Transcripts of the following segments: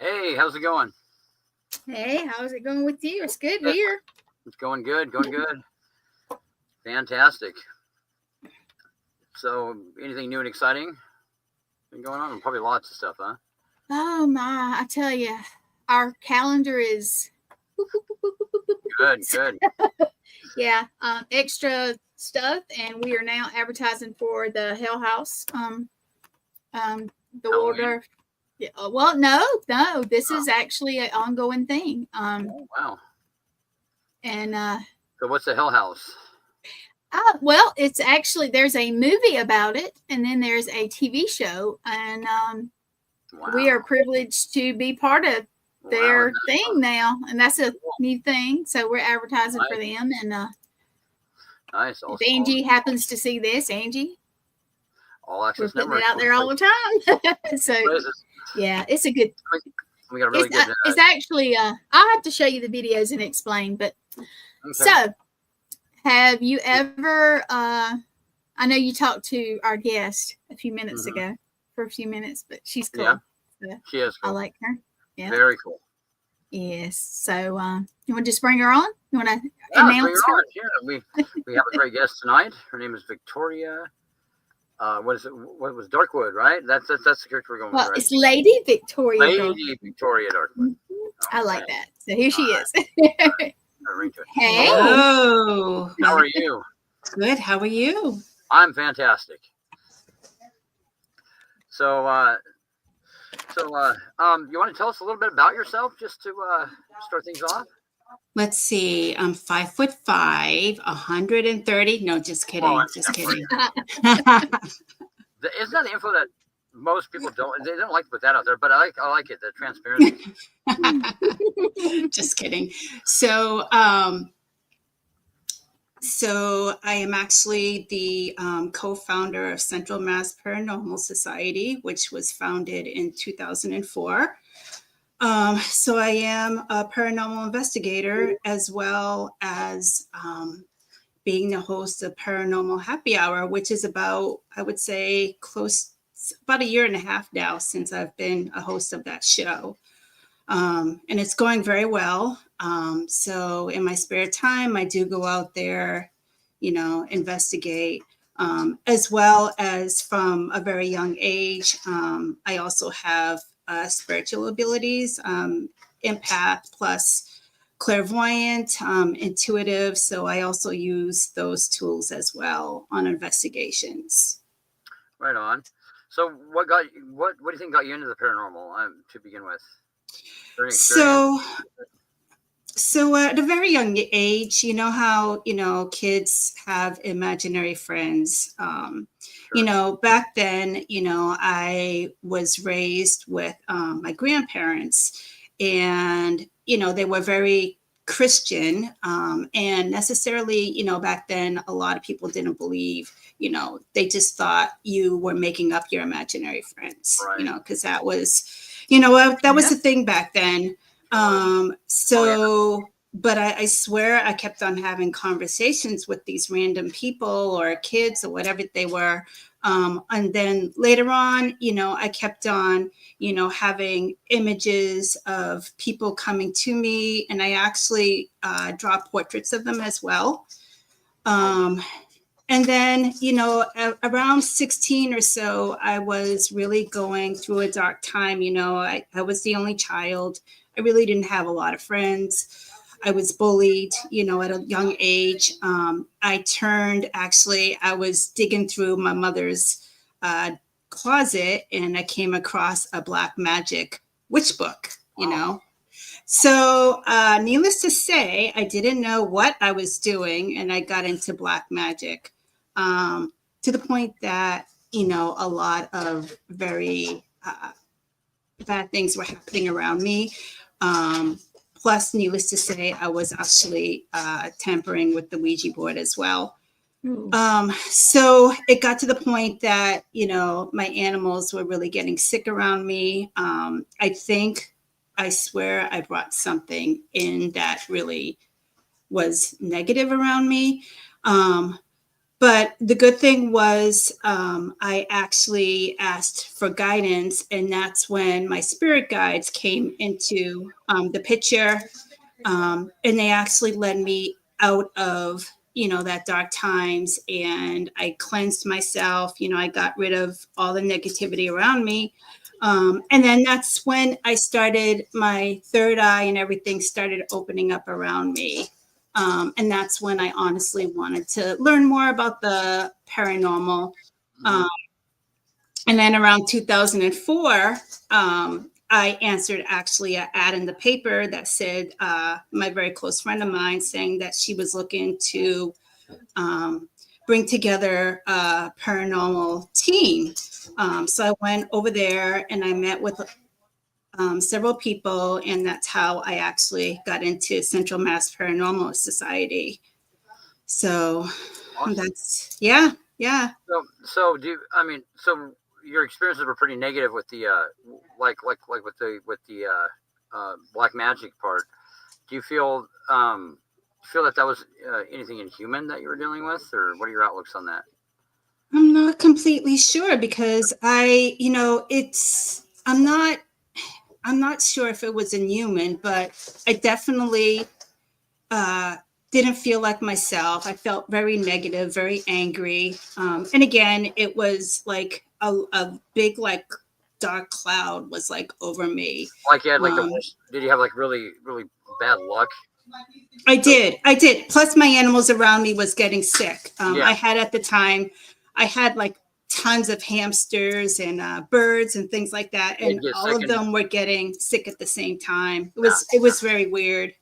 Hey, how's it going? Hey, how's it going with you? It's good here. It's going good, Fantastic. So, anything new and exciting been going on? Probably lots of stuff, huh? Oh my, I tell you, our calendar is Good. yeah, extra stuff, and we are now advertising for the Hell House. The Waldorf. Yeah, well, no, this is actually an ongoing thing. Oh, wow. And so what's the Hell House? Well, it's actually, there's a movie about it, and then there's a TV show, and Wow. we are privileged to be part of their thing now, and that's a new thing. So we're advertising for them, and nice. If Angie happens to see this, Angie, all access we're putting it out there all the time. So yeah, it's a good. We got a really good. It's actually. I'll have to show you the videos and explain. But so, have you ever? I know you talked to our guest a few minutes ago for a few minutes, but she's cool. Yeah, so she is cool. I like her. Yeah, very cool. Yes. So, you want to just bring her on? You want to announce her? Yeah, we have a great guest tonight. Her name is Victoria. What is it? What was Darkwood, right? That's the character we're going with, right? It's Lady Victoria. Victoria Darkwood. I like that. So here she is. Hey. Hello. How are you? Good. How are you? I'm fantastic. So, you want to tell us a little bit about yourself, just to start things off? Let's see. I'm 5'5", 130. No, just kidding. Just kidding. Isn't that the info that most people don't? They don't like to put that out there, but I like it. The transparency. Just kidding. So I am actually the co-founder of Central Mass Paranormal Society, which was founded in 2004. So I am a paranormal investigator, as well as being the host of Paranormal Happy Hour, which is about, I would say, about a year and a half now since I've been a host of that show. And it's going very well. So in my spare time, I do go out there, investigate, as well as from a very young age. I also have spiritual abilities, empath plus clairvoyant, intuitive. So I also use those tools as well on investigations. Right on. So what do you think got you into the paranormal to begin with? So at a very young age, you know how, kids have imaginary friends. Back then, I was raised with my grandparents, and, they were very Christian, and necessarily, back then, a lot of people didn't believe, they just thought you were making up your imaginary friends, right. Because that was, that was the thing back then. but I swear I kept on having conversations with these random people or kids or whatever they were. And then later on, I kept on, having images of people coming to me, and I actually draw portraits of them as well. And then, around 16 or so, I was really going through a dark time. I was the only child. I really didn't have a lot of friends. I was bullied, at a young age. I was digging through my mother's closet, and I came across a black magic witch book, So, needless to say, I didn't know what I was doing, and I got into black magic to the point that, a lot of very bad things were happening around me. Plus, needless to say, I was actually tampering with the Ouija board as well. So it got to the point that, my animals were really getting sick around me. I swear I brought something in that really was negative around me. But the good thing was I actually asked for guidance, and that's when my spirit guides came into the picture. And they actually led me out of, that dark times, and I cleansed myself. I got rid of all the negativity around me. And then that's when I started my third eye, and everything started opening up around me. And that's when I honestly wanted to learn more about the paranormal. And then around 2004, I answered actually an ad in the paper that said my very close friend of mine saying that she was looking to bring together a paranormal team. So I went over there and I met with several people, and that's how I actually got into Central Mass Paranormal Society. So Awesome. that's, yeah. So your experiences were pretty negative with the with the black magic part. Do you feel that was anything inhuman that you were dealing with, or what are your outlooks on that? I'm not completely sure because I'm not sure if it was inhuman, but I definitely didn't feel like myself. I felt very negative, very angry. And again, it was like a big, like, dark cloud was like over me. Like you had like the worst, did you have like really, really bad luck? I did. Plus my animals around me was getting sick. I had at the time, I had like tons of hamsters and birds and things like that. And all of them were getting sick at the same time. It was very weird.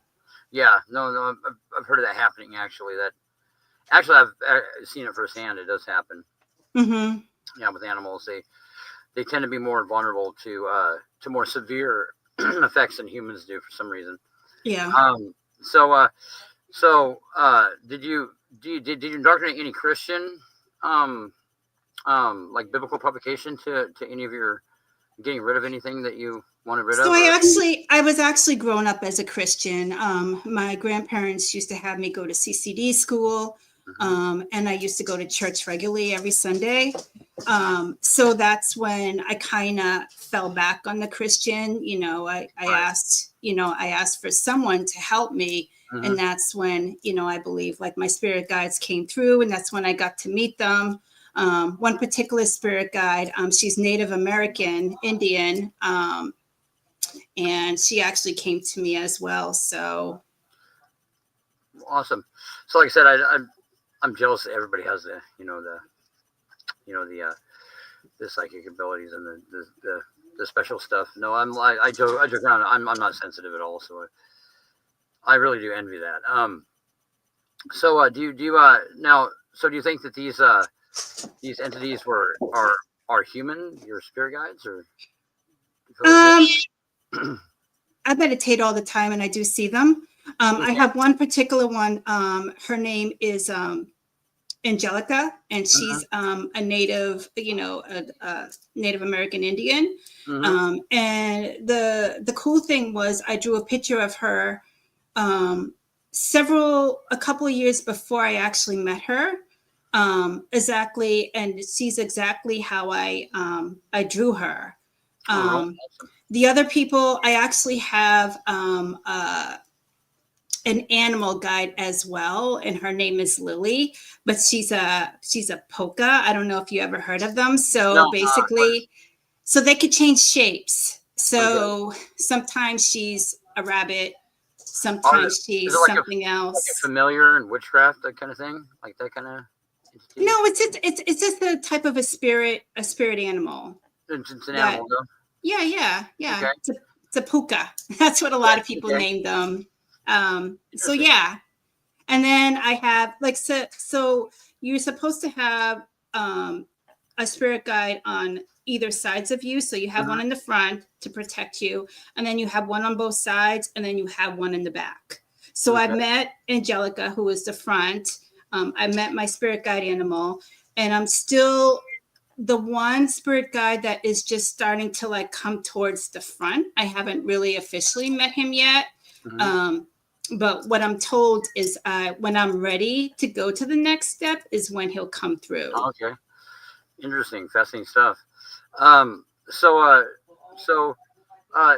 Yeah, no, I've heard of that happening. I've seen it firsthand. It does happen. Mm-hmm. Yeah, with animals, they tend to be more vulnerable to more severe effects than humans do for some reason. Yeah. Did you indoctrinate any Christian like biblical publication to any of your getting rid of anything that you wanted rid of? So I was actually growing up as a Christian. My grandparents used to have me go to CCD school, and I used to go to church regularly every Sunday. So that's when I kind of fell back on the Christian. I asked for someone to help me. And that's when, I believe like my spirit guides came through, and that's when I got to meet them. One particular spirit guide, she's Native American Indian, and she actually came to me as well. So awesome. So like I said, I'm jealous that everybody has the psychic abilities and the special stuff. No, I joke around. I'm not sensitive at all, so I really do envy that. So do you now? So do you think that these entities are human? Your spirit guides, or? I meditate all the time, and I do see them. I have one particular one. Her name is Angelica, and she's a native, a Native American Indian. And the cool thing was I drew a picture of her a couple of years before I actually met her, exactly, and she's exactly how I drew her. The other people, I actually have an animal guide as well, and her name is Lily, but she's a polka. I don't know if you ever heard of them. So No, basically, so they could change shapes. So sometimes she's a rabbit, sometimes she's like something else. Like a familiar and witchcraft, that kind of thing, like that kind of. No, it's just a type of a spirit animal. It's an animal, though. Yeah. Okay. It's a puka. That's what a lot of people name them. So yeah. And then I have so you're supposed to have a spirit guide on either sides of you. So you have one in the front to protect you, and then you have one on both sides, and then you have one in the back. So I've met Angelica, who is the front. I met my spirit guide animal, and I'm still the one spirit guide that is just starting to like come towards the front. I haven't really officially met him yet. But what I'm told is when I'm ready to go to the next step is when he'll come through. Okay. Interesting, fascinating stuff. Can I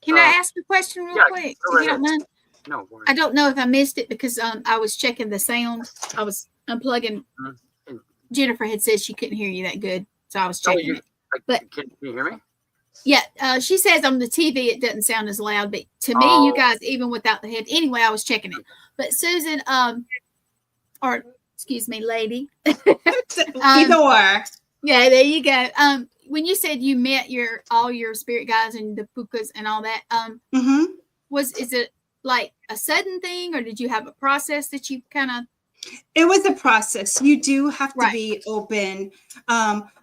ask a question real quick? If you don't mind? No. I don't know if I missed it because I was checking the sound. I was unplugging. Jennifer had said she couldn't hear you that good, so I was checking it. But can you hear me? Yeah, she says on the TV it doesn't sound as loud, but to me, you guys, even without the head, anyway, I was checking it. But Susan, or excuse me, lady, either or. Yeah, there you go. When you said you met all your spirit guides and the pukas and all that, is it like a sudden thing, or did you have a process that you kind of? It was a process. You do have to be open.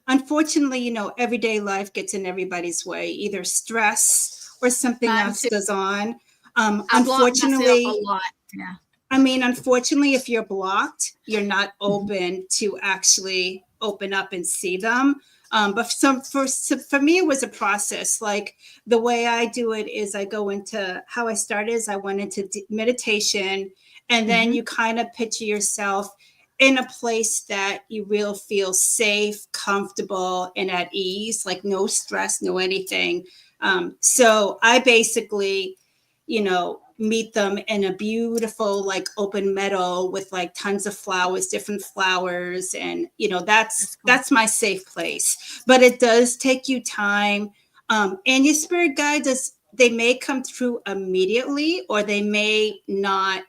Unfortunately, everyday life gets in everybody's way. Either stress or something else goes on. Unfortunately, a lot. Yeah. I mean, unfortunately, if you're blocked, you're not open to actually open up and see them. But for me, it was a process. Like the way I do it is how I started is I went into meditation, and then you kind of picture yourself in a place that you will feel safe, comfortable, and at ease, like no stress, no anything. So I basically, meet them in a beautiful, like open meadow with like tons of flowers, different flowers. And, that's my safe place, but it does take you time. And your spirit guides, they may come through immediately, or they may not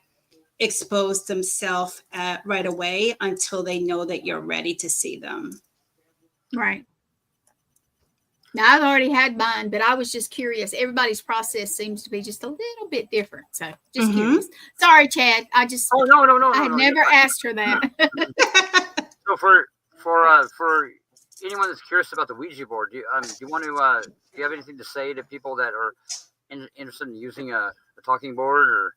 expose themselves right away until they know that you're ready to see them. Right. Now, I've already had mine, but I was just curious. Everybody's process seems to be just a little bit different. So just curious. Sorry, Chad. I just no. I had never asked her that. So for anyone that's curious about the Ouija board, do you have anything to say to people that are interested in using a talking board? Or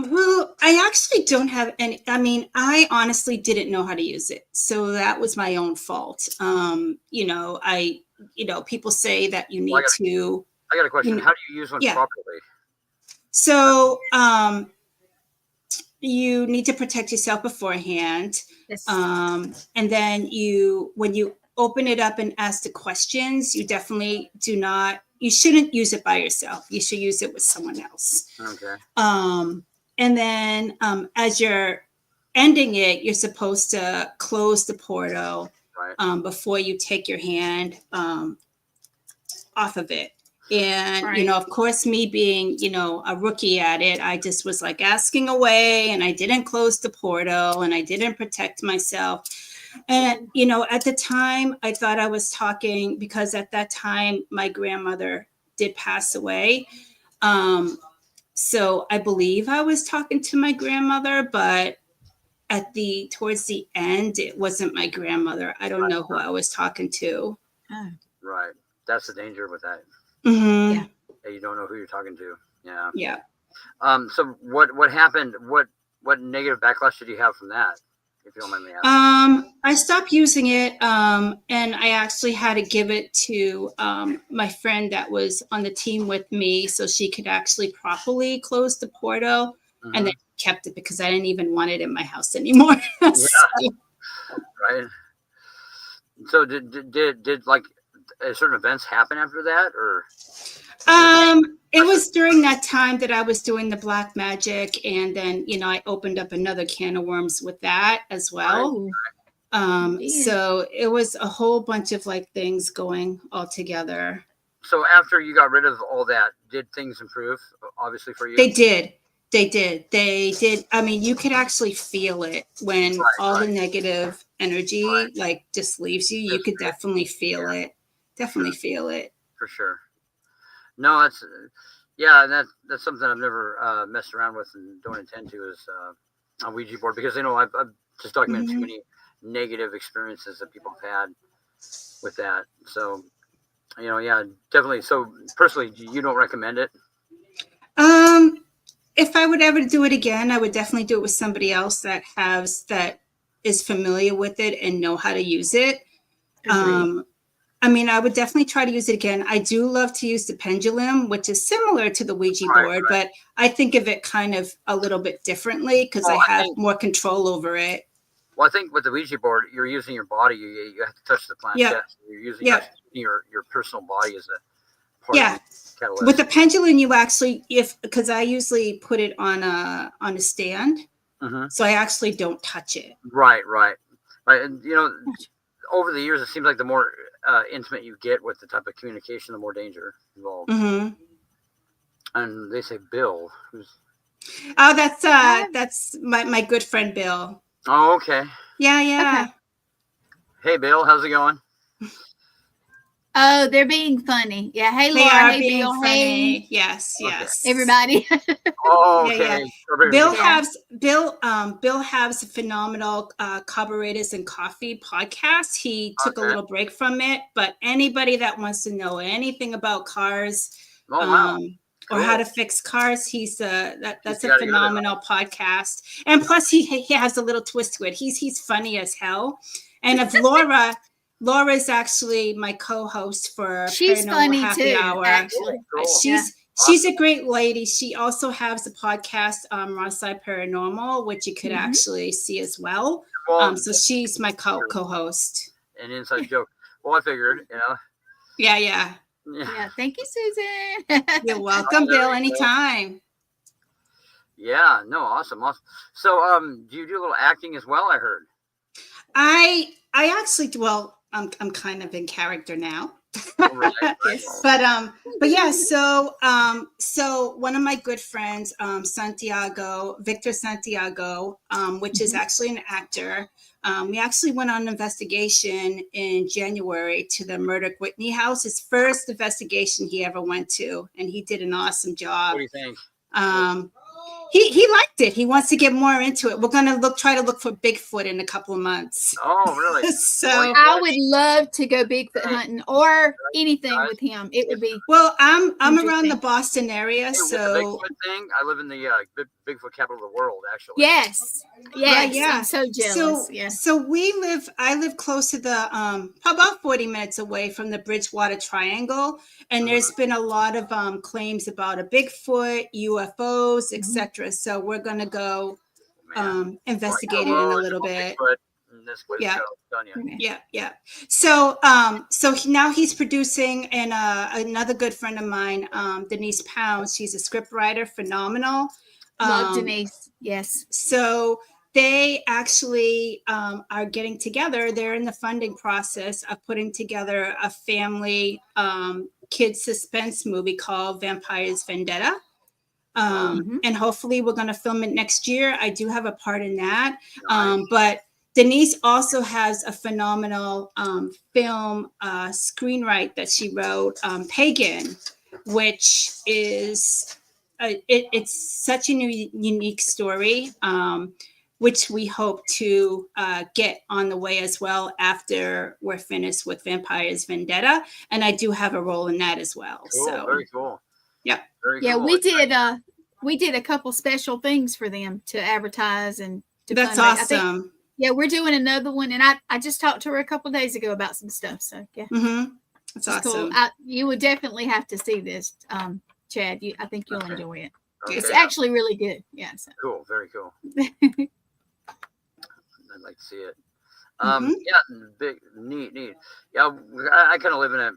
well, I actually don't have any. I mean, I honestly didn't know how to use it, so that was my own fault. People say that you need to. I got a question. How do you use one properly? So, you need to protect yourself beforehand. Yes. And then when you open it up and ask the questions, you definitely you shouldn't use it by yourself. You should use it with someone else. Okay. And then as you're ending it, you're supposed to close the portal before you take your hand off of it. And, of course, me being, a rookie at it, I just was like asking away, and I didn't close the portal, and I didn't protect myself. And, at the time, I thought I was talking because at that time, my grandmother did pass away. So I believe I was talking to my grandmother, but towards the end, it wasn't my grandmother. I don't know who I was talking to. Oh. Right. That's the danger with that. Mm-hmm. Yeah. You don't know who you're talking to. Yeah. Yeah. So what happened? What negative backlash did you have from that? If you don't mind me asking. I stopped using it, and I actually had to give it to my friend that was on the team with me, so she could actually properly close the portal, and then kept it because I didn't even want it in my house anymore. So, Right. So did like certain events happen after that, or? it was during that time that I was doing the black magic, and then I opened up another can of worms with that as well. So it was a whole bunch of like things going all together. So after you got rid of all that, did things improve? Obviously for you. They did. I mean, you could actually feel it when all the negative energy like just leaves you. You could definitely feel it. Definitely feel it. For sure. No, that's that's something I've never messed around with and don't intend to is a Ouija board, because I've just documented too many negative experiences that people have had with that. So definitely. So personally, you don't recommend it? If I would ever do it again, I would definitely do it with somebody else that is familiar with it and know how to use it. I mean, I would definitely try to use it again. I do love to use the pendulum, which is similar to the Ouija board, but I think of it kind of a little bit differently because I have more control over it. Well, I think with the Ouija board, you're using your body. You have to touch the planchette. Yeah. You're using your personal body as a part of the catalyst. With the pendulum, you actually, because I usually put it on a stand, so I actually don't touch it. Right. And over the years, it seems like the more intimate you get with the type of communication, the more danger involved. And they say Bill, who's that's my good friend Bill. Oh, okay. Yeah. Okay. Hey, Bill, how's it going? Oh, they're being funny. Yeah. Hey, They Laura. are Hey, being Bill. funny. Hey, Yes. everybody. Oh, okay. Bill has a phenomenal Carburetors and Coffee podcast. He took a little break from it, but anybody that wants to know anything about cars, or how to fix cars, that's a phenomenal podcast. And plus, he has a little twist to it. He's funny as hell. And if Laura is actually my co-host for She's Paranormal funny Happy too, Hour. actually. She's a great lady. She also has a podcast, Rothside Paranormal, which you could actually see as well. So she's my co-host. An inside joke. Well, I figured, Yeah. Thank you, Susan. You're welcome, Bill. Anytime. Yeah. No. Awesome. So, do you do a little acting as well? I heard. I actually, well, I'm kind of in character now. Right. But yeah, so one of my good friends, Victor Santiago, which is actually an actor, we actually went on an investigation in January to the Murdoch Whitney house, his first investigation he ever went to, and he did an awesome job. What do you think? He liked it. He wants to get more into it. We're gonna try to look for Bigfoot in a couple of months. Oh, really? So I would love to go Bigfoot hunting or anything with him. It would be I'm around the Boston area, so the Bigfoot thing. I live in the Bigfoot capital of the world, actually. Yes. Yeah. I'm so jealous. So I live close to the about 40 minutes away from the Bridgewater Triangle, and there's been a lot of claims about a Bigfoot, UFOs, etc. So we're gonna go investigate it in a little bit. Yeah. So now he's producing, and another good friend of mine, Denise Pounds. She's a script writer, phenomenal. Love Denise. Yes. So they actually are getting together. They're in the funding process of putting together a family kids suspense movie called Vampire's Vendetta. And hopefully we're going to film it next year. I do have a part in that. But Denise also has a phenomenal film screenwrite that she wrote, Pagan, which is it's such a unique story, which we hope to get on the way as well after we're finished with Vampire's Vendetta. And I do have a role in that as well. Cool, so very cool. Yeah. Cool. We did a couple special things for them to advertise and to that's fundraise. awesome. We're doing another one, and I just talked to her a couple of days ago about some stuff. So That's awesome. Cool. You would definitely have to see this, Chad. I think you'll enjoy it. Okay. It's actually really good. Yeah. So. Cool. Very cool. I'd like to see it. Mhm. Yeah, big, neat. Yeah, I kind of live in a.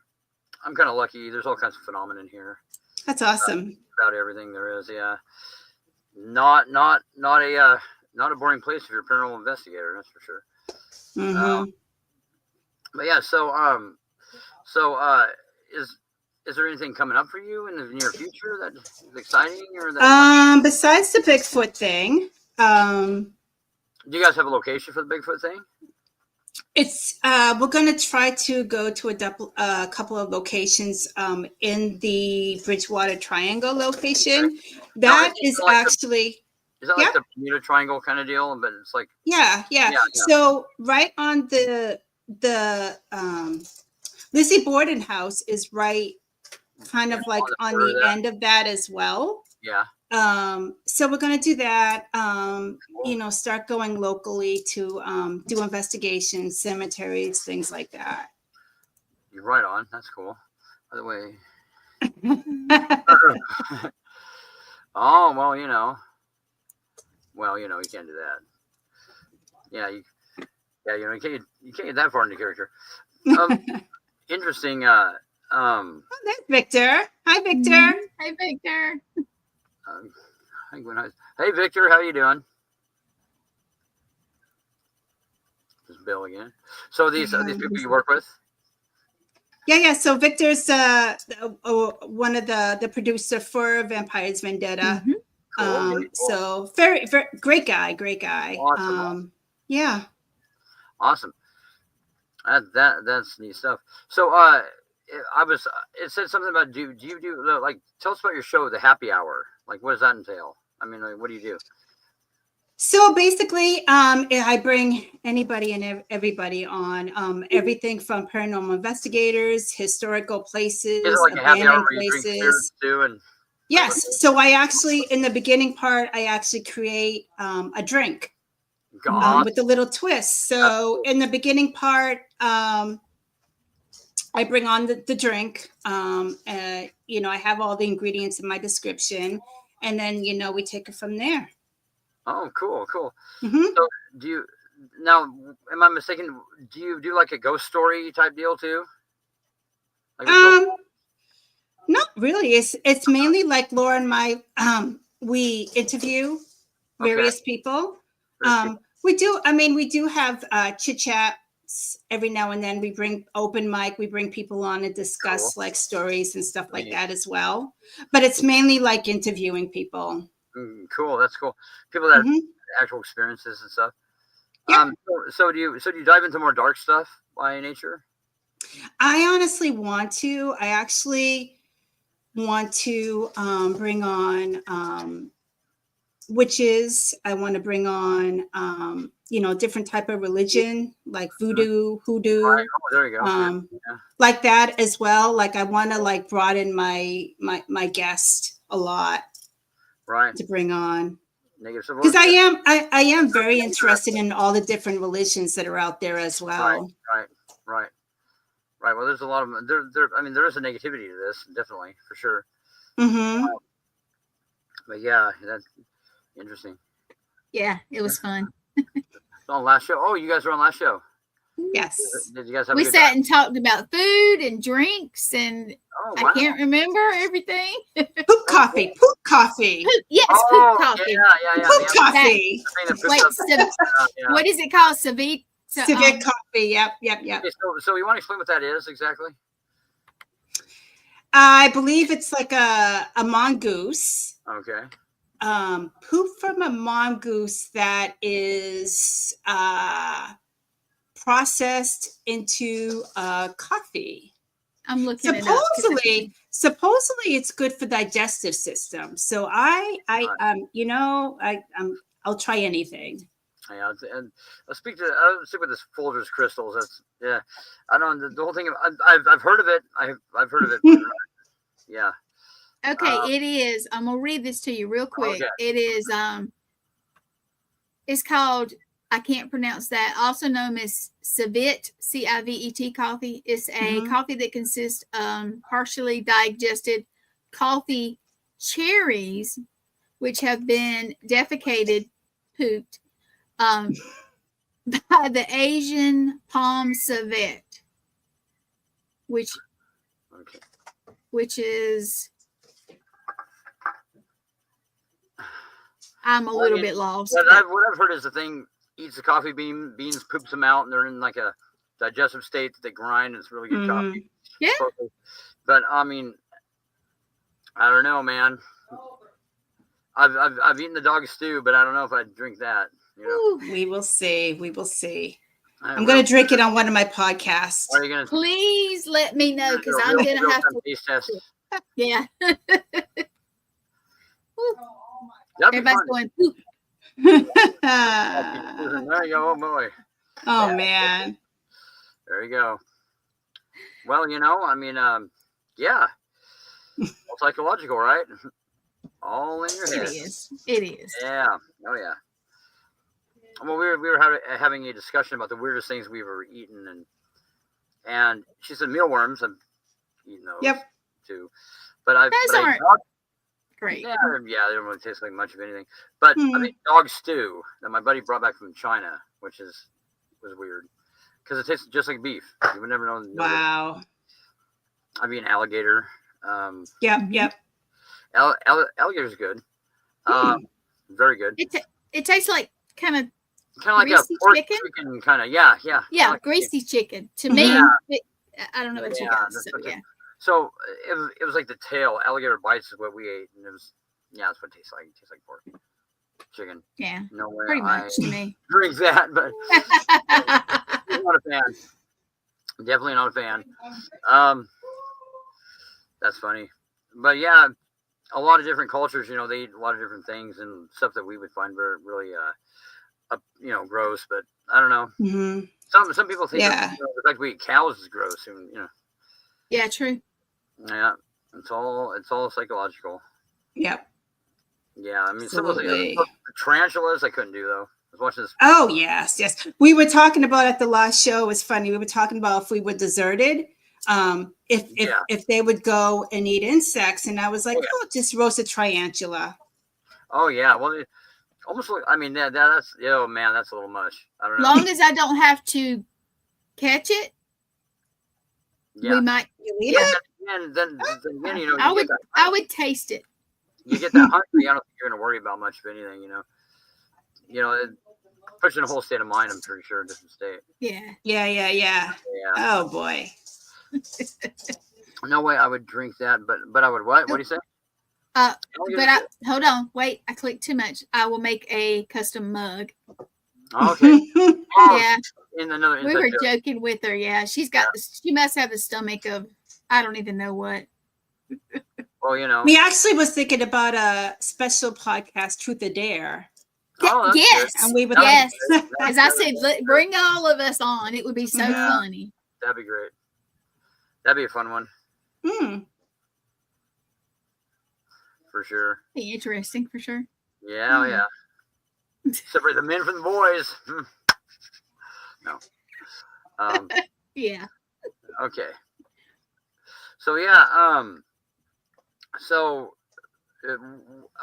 I'm kind of lucky. There's all kinds of phenomenon here. That's awesome. About everything there is. Yeah, not a boring place if you're a paranormal investigator. That's for sure. Mhm. But yeah, so is there anything coming up for you in the near future that is exciting or that? Besides the Bigfoot thing, Do you guys have a location for the Bigfoot thing? it's we're gonna try to go to a couple of locations in the Bridgewater Triangle location. That is Like actually is that yeah. like the Bermuda Triangle kind of deal? But it's like Yeah. So right on the Lizzie Borden house is right kind of like on the end of that as well. Yeah. So we're gonna do that. Start going locally to do investigations, cemeteries, things like that. You're right on. That's cool. By the way. Oh well, you can't do that. Yeah, you can't get that far into character. Interesting. Oh, there's Victor. Hi, Victor. Hi, Victor. Hey, Victor, how you doing? This is Bill again. So these people you work with? Yeah. So Victor's one of the producer for Vampires Vendetta. Mm-hmm. Cool. So very, very great guy. Awesome. Yeah. Awesome. That's neat stuff. So it said something about do you do like tell us about your show, the Happy Hour. Like what does that entail? I mean, like, what do you do? So basically, I bring anybody and everybody on everything from paranormal investigators, historical places, like abandoned places. Too, and yes. So I actually, in the beginning part, I actually create a drink with a little twist. So in the beginning part, I bring on the drink. I have all the ingredients in my description, and then we take it from there. Oh, cool. Mm-hmm. So do you now? Am I mistaken? Do you do like a ghost story type deal too? Like not really. It's mainly like Laura and my. We interview various people. We do have chit chats every now and then. We bring open mic. We bring people on and discuss like stories and stuff like that as well. But it's mainly like interviewing people. Cool. That's cool. People that have actual experiences and stuff. Yeah. So do you dive into more dark stuff by nature? I honestly want to. I actually want to bring on witches. I want to bring on different type of religion like voodoo, hoodoo. Right. Oh, there you go. Like that as well. Like I want to like broaden my guest a lot. Right. To bring on. Because I am very interested in all the different religions that are out there as well. Right. Well, there's a lot of there. I mean, there is a negativity to this, definitely, for sure. Mm-hmm. But yeah, that's interesting. Yeah, it was fun. On last show. Oh, you guys were on last show. Yes. Did you guys have? We sat and talked about food and drinks, and I can't remember everything. Poop coffee. Yes, poop coffee. Yeah. Poop coffee. Wait, what is it called? Civet coffee. Yep. Okay, so you want to explain what that is exactly? I believe it's like a mongoose. Okay. Poop from a mongoose that is processed into I'm coffee. looking supposedly it's good for digestive system. So I'll try anything. Yeah, and I'll stick with this Folgers crystals. That's I don't know the whole thing. I've heard of it. I've heard of it. Yeah. Okay, it is. I'm gonna read this to you real quick. Okay. It is. It's called. I can't pronounce that. Also known as civet, CIVET coffee. It's a coffee that consists partially digested coffee cherries which have been defecated, pooped, by the Asian palm civet, which Okay. is, I'm a little bit lost. What I've heard is the thing eats the coffee beans, poops them out, and they're in like a digestive state that they grind, and it's really good coffee. Yeah. But I mean, I don't know, man. I've eaten the dog stew, but I don't know if I'd drink that. You know, Ooh, We will see. We will see. I'm I'm going to drink it on one of my podcasts. Are you gonna? please let me know, because do a I'm real- gonna real have time to. taste test. Yeah. Ooh, That'd be everybody's fun. going poop. There you go, oh boy. Oh, man. There you go. Well, you know, I mean, yeah, all psychological, right? All in your It head. is. It is. Yeah. Oh yeah. Well, we were having a discussion about the weirdest things we've ever eaten, and she said mealworms. I've eaten those Yep. too, but I Those aren't great. yeah, they don't really taste like much of anything. But I mean, dog stew that my buddy brought back from China, which was weird because it tastes just like beef. You would never know. Wow. I mean, alligator. Yep. Alligator's good. Very good. It tastes like kind of Like a greasy pork chicken? kind of. Yeah. Yeah, Like greasy chicken. To me, Yeah. I don't know about you Yeah, guys. that's So, okay. yeah. So it was like the tail. Alligator bites is what we ate, and that's what it tastes like. It tastes like pork, chicken. Yeah. No way. Pretty much to me. Drink that, but I'm not a fan. Definitely not a fan. That's funny, but yeah, a lot of different cultures. You know, they eat a lot of different things and stuff that we would find very really gross. But I don't know. Mm-hmm. Some people think the fact we eat cows is gross, and you know. Yeah, true. Yeah, it's all psychological. Yep. Yeah, I mean, some of Absolutely. the tarantulas I couldn't do though. I was watching this. Oh, yes. We were talking about at the last show. It was funny. We were talking about if we were deserted, if they would go and eat insects, and I was like, just roast a tarantula. Oh yeah, well, it almost like, I mean, that's oh man, that's a little much. I don't know. Long as I don't have to catch it, we might. You eat it? And then you know, I would taste it. You get that hungry. I don't think you're gonna worry about much of anything. You know, it puts you in a whole state of mind. I'm pretty sure, a different state. Yeah. Yeah. Oh boy. No way I would drink that, but I would what? What do you say? Hold on, wait, I clicked too much. I will make a custom mug. Okay. Yeah. In another. We were joking with her. Yeah, she must have the stomach of I don't even know what. Well, you know. We actually was thinking about a special podcast, Truth or Dare. Oh, yes, and we would yes. As I said, bring all of us on. It would be so funny. That'd be great. That'd be a fun one. For sure. Be interesting for sure. Yeah, yeah. Separate the men from the boys. No. Yeah. Okay. So yeah. So,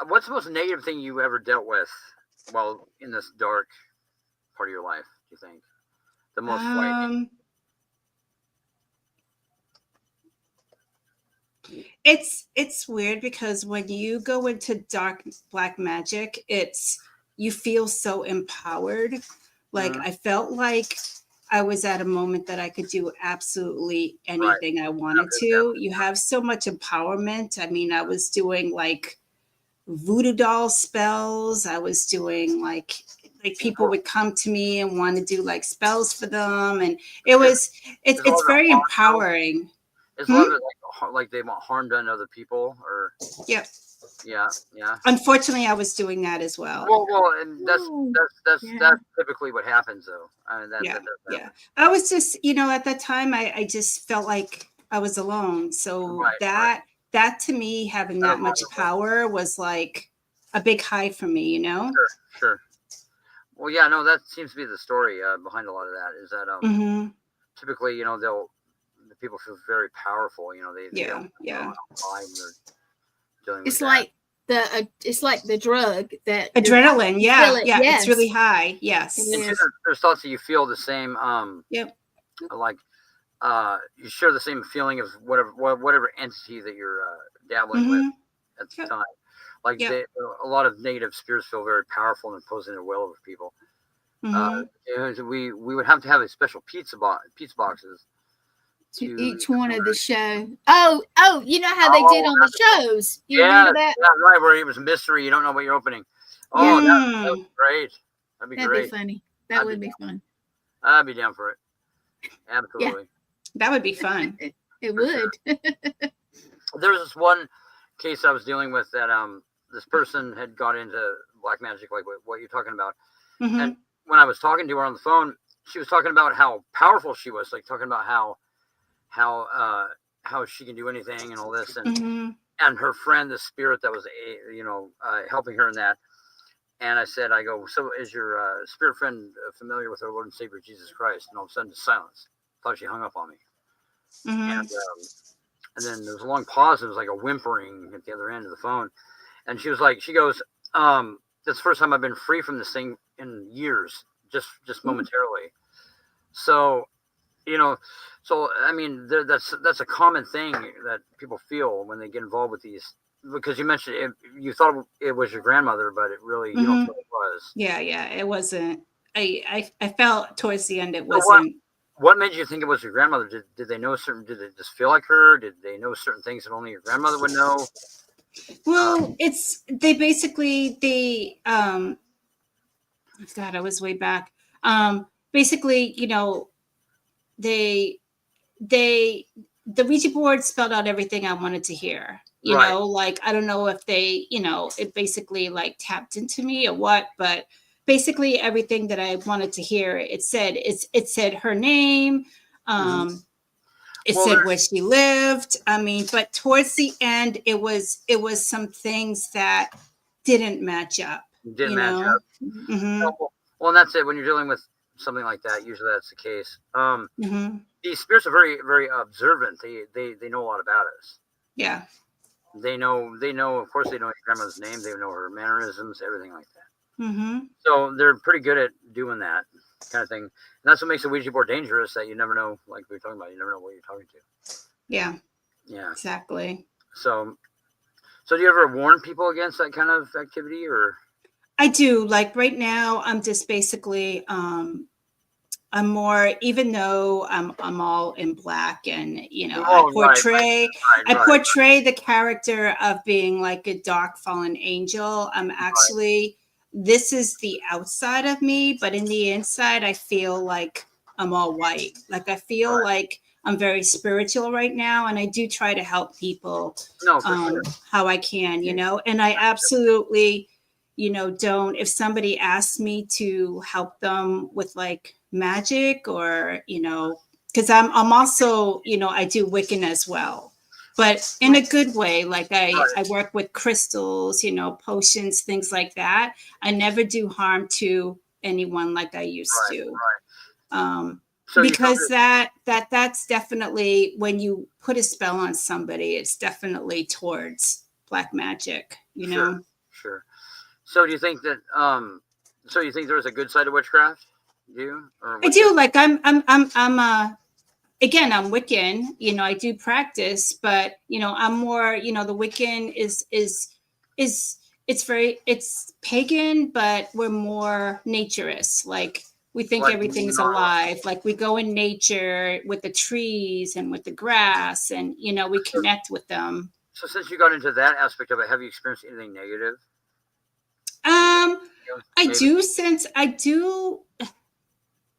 what's the most negative thing you ever dealt with while in this dark part of your life? Do you think the most frightening? It's weird because when you go into dark black magic, you feel so empowered. Like I felt like I was at a moment that I could do absolutely anything I wanted to. You have so much empowerment. I mean, I was doing like voodoo doll spells. I was doing like people would come to me and want to do like spells for them, and it's very empowering. Is a lot of it like they want harm done to other people, or yeah. Unfortunately, I was doing that as well. Well, and that's typically what happens, though. I mean, I was just, at that time, I just felt like I was alone. So that to me, having that much power was like a big high for me, Sure. Well, yeah, no, that seems to be the story behind a lot of that. Is that typically, the people feel very powerful. They don't hide, and they're dealing with it's like it's like the drug that Adrenaline, yeah, feel it. yeah, Yes, it's really high. Yes. it And too, is. there's thoughts that you feel the same. Yep. Like you share the same feeling of whatever entity that you're dabbling with Mm-hmm. at the Yep. time. Like Yep. a lot of negative spirits feel very powerful and imposing their will over people. Mm-hmm. We would have to have a special pizza boxes To to each one of the show. Oh, you know how they did on the shows. You yeah, remember that? yeah, right, where it was a mystery, you don't know what you're opening. Oh, Yeah. that would be great. That'd be That'd great. be funny. That would be fun. I'd be down for it. Yeah. Absolutely. That would be fun. It For would. sure. There was this one case I was dealing with that this person had got into black magic, like what you're talking about. Mm-hmm. And when I was talking to her on the phone, she was talking about how powerful she was, like talking about how she can do anything and all this, and Mm-hmm. and her friend, the spirit that was helping her in that. And I go, so is your spirit friend familiar with our Lord and Savior Jesus Christ? And all of a sudden, just silence. Thought she hung up on me. Mm-hmm. And then there was a long pause. It was like a whimpering at the other end of the phone. And she goes, that's the first time I've been free from this thing in years, just momentarily. So, I mean, that's a common thing that people feel when they get involved with these. Because you mentioned it, you thought it was your grandmother, but it really you don't feel it was. Yeah, it wasn't. I felt towards the end it So wasn't. what made you think it was your grandmother? Did they know certain? Did it just feel like her? Did they know certain things that only your grandmother would know? Well, God, I was way back. Basically, they the Ouija board spelled out everything I wanted to hear. Right. Like I don't know if they, it basically like tapped into me or what, but basically everything that I wanted to hear, it said her name. It said where she lived. I mean, but towards the end, it was some things that didn't match up. Didn't match up. Mm-hmm. Well, and that's it. When you're dealing with something like that, usually that's the case. Mm-hmm. These spirits are very, very observant. They know a lot about us. Yeah. They know. Of course, they know your grandmother's name. They know her mannerisms, everything like that. Mm-hmm. So they're pretty good at doing that kind of thing. And that's what makes a Ouija board dangerous. That you never know, like we were talking about, you never know what you're talking to. Yeah. Yeah. Exactly. So do you ever warn people against that kind of activity, or? I do. Like right now, I'm just basically, I'm more, even though I'm all in black, and I portray the character of being like a dark fallen angel. I'm actually, this is the outside of me, but in the inside, I feel like I'm all white. Like I feel like I'm very spiritual right now, and I do try to help people how I can, and I absolutely, don't, if somebody asks me to help them with like magic or, because I'm also, I do Wiccan as well, but in a good way. Like I work with crystals, potions, things like that. I never do harm to anyone like I used to. So because that's definitely, when you put a spell on somebody, it's definitely towards black magic, Sure. So do you think that so you think there's a good side of witchcraft? Do you? I do. Like I'm again, I'm Wiccan, I do practice, but I'm more, the Wiccan is it's pagan, but we're more naturists. Like we think everything's alive. Like we go in nature with the trees and with the grass, and we connect with them. So since you got into that aspect of it, have you experienced anything negative?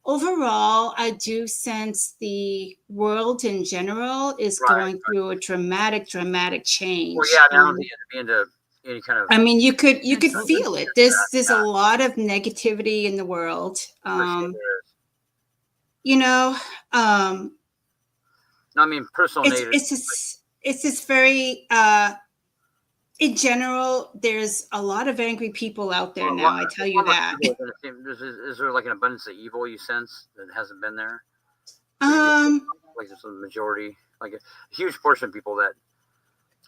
Overall, I do sense the world in general is going through a dramatic change. Well, yeah, I don't think you have to be into any kind of. I mean, you could feel it. There's a lot of negativity in the world. No, I mean personal negative. It's just very. In general, there's a lot of angry people out there now. I tell you that. Is there like an abundance of evil you sense that hasn't been there? Like there's a majority, like a huge portion of people that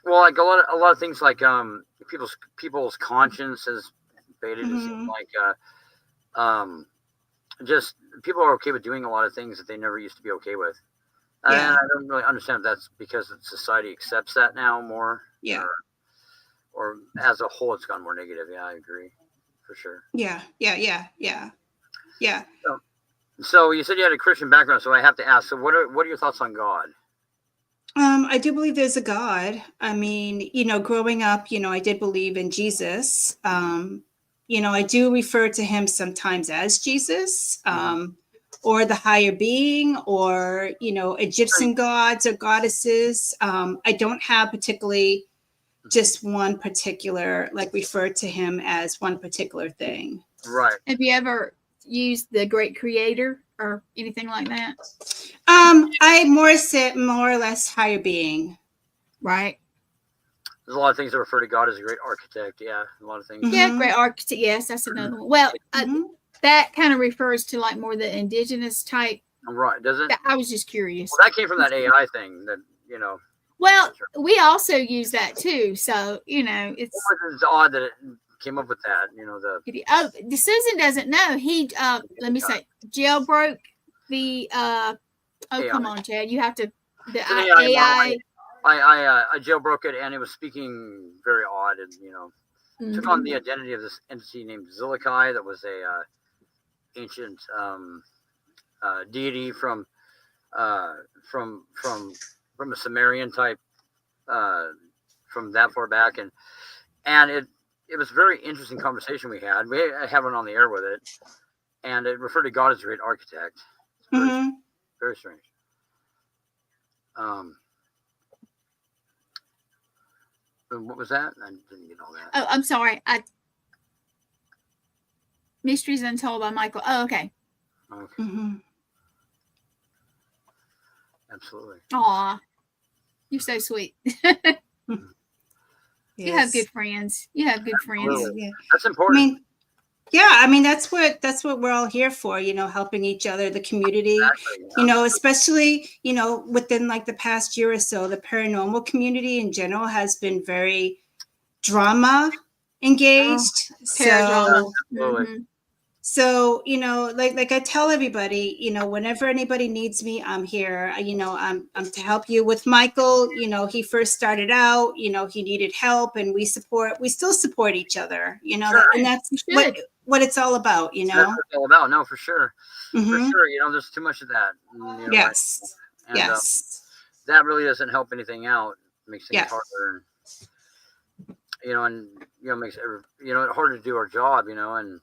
Well, like a lot of things like people's conscience is faded. It seems Mhm. like just people are okay with doing a lot of things that they never used to be okay with. And Yeah. I don't really understand if that's because society accepts that now more, Yeah. or as a whole, it's gone more negative. Yeah, I agree, for sure. Yeah. Yeah. Yeah. Yeah. Yeah. So you said you had a Christian background, so I have to ask. So what are your thoughts on God? I do believe there's a God. I mean, growing up, I did believe in Jesus. I do refer to him sometimes as Jesus, or the higher being, or, Egyptian gods or goddesses. I don't have particularly just one particular, like, refer to him as one particular thing. Right. Have you ever used the Great Creator or anything like that? I more or less higher being. Right. There's a lot of things that refer to God as a great architect. Yeah, a lot of things. Yeah, Mhm. great architect. Yes, that's another one. Well, Mhm. that kind of refers to like more the indigenous type. Right. Does it? I was just curious. Well, that came from that AI thing that Well, we also use that too. So, it's It's odd that it came up with that. the Susan doesn't know. He let me say jailbroke the AI. come on, Chad. You have to the It's an AI model. AI. I jailbroke it, and it was speaking very odd, and took on Mhm. the identity of this entity named Zilikai, that was a ancient deity from a Sumerian type, from that far back, and it was a very interesting conversation we had. We had one on the air with it, and it referred to God as a great architect. It's very, Mhm. very strange. What was that? I didn't get all that. Oh, I'm sorry. Mysteries Untold by Michael. Oh, okay. Okay. Mhm. Absolutely. Aw, you're so sweet. You have good Yes. friends. You have good friends. Absolutely. Yeah. That's I important. mean, yeah, I mean that's what we're all here for, helping each other, the community, Exactly. especially, within like the past year or so, the paranormal community in general has been very drama engaged. Paradrama. Absolutely. Mhm. So, like I tell everybody, whenever anybody needs me, I'm here. I'm to help you. With Michael, he first started out, he needed help, and we still support each other, Sure. and that's You what should. it's all about, That's what it's all about. No, for sure. For Mhm. sure. There's too much of that. Right. Yes. And Yes. that really doesn't help anything out. It makes things Yeah. harder. And makes it harder to do our job. Mhm.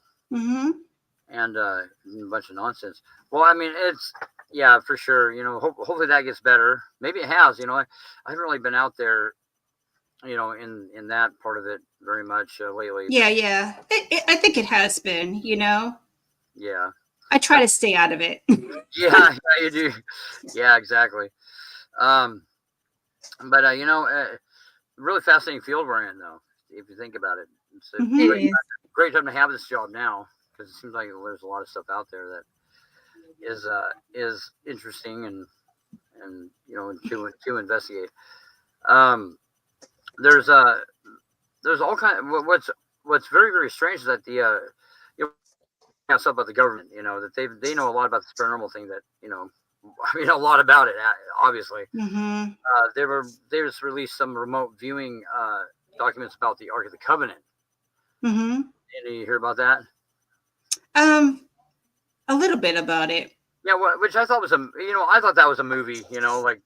And a bunch of nonsense. Well, I mean, yeah, for sure. Hopefully that gets better. Maybe it has. I haven't really been out there, in that part of it very much lately. Yeah, yeah. I think it has been, Yeah. I try to stay out of it. Yeah, you do. Yeah, exactly. But really fascinating field we're in, though. If you think about it, it's a Mhm. It is. great time to have this job now, because it seems like there's a lot of stuff out there that is interesting and to investigate. There's all kind of what's very, very strange is that the stuff about the government, that they know a lot about this paranormal thing, that a lot about it, obviously. Mhm. They just released some remote viewing documents about the Ark of the Covenant. Mhm. Did you hear about that? A little bit about it. Yeah, which I thought was I thought that was a movie, like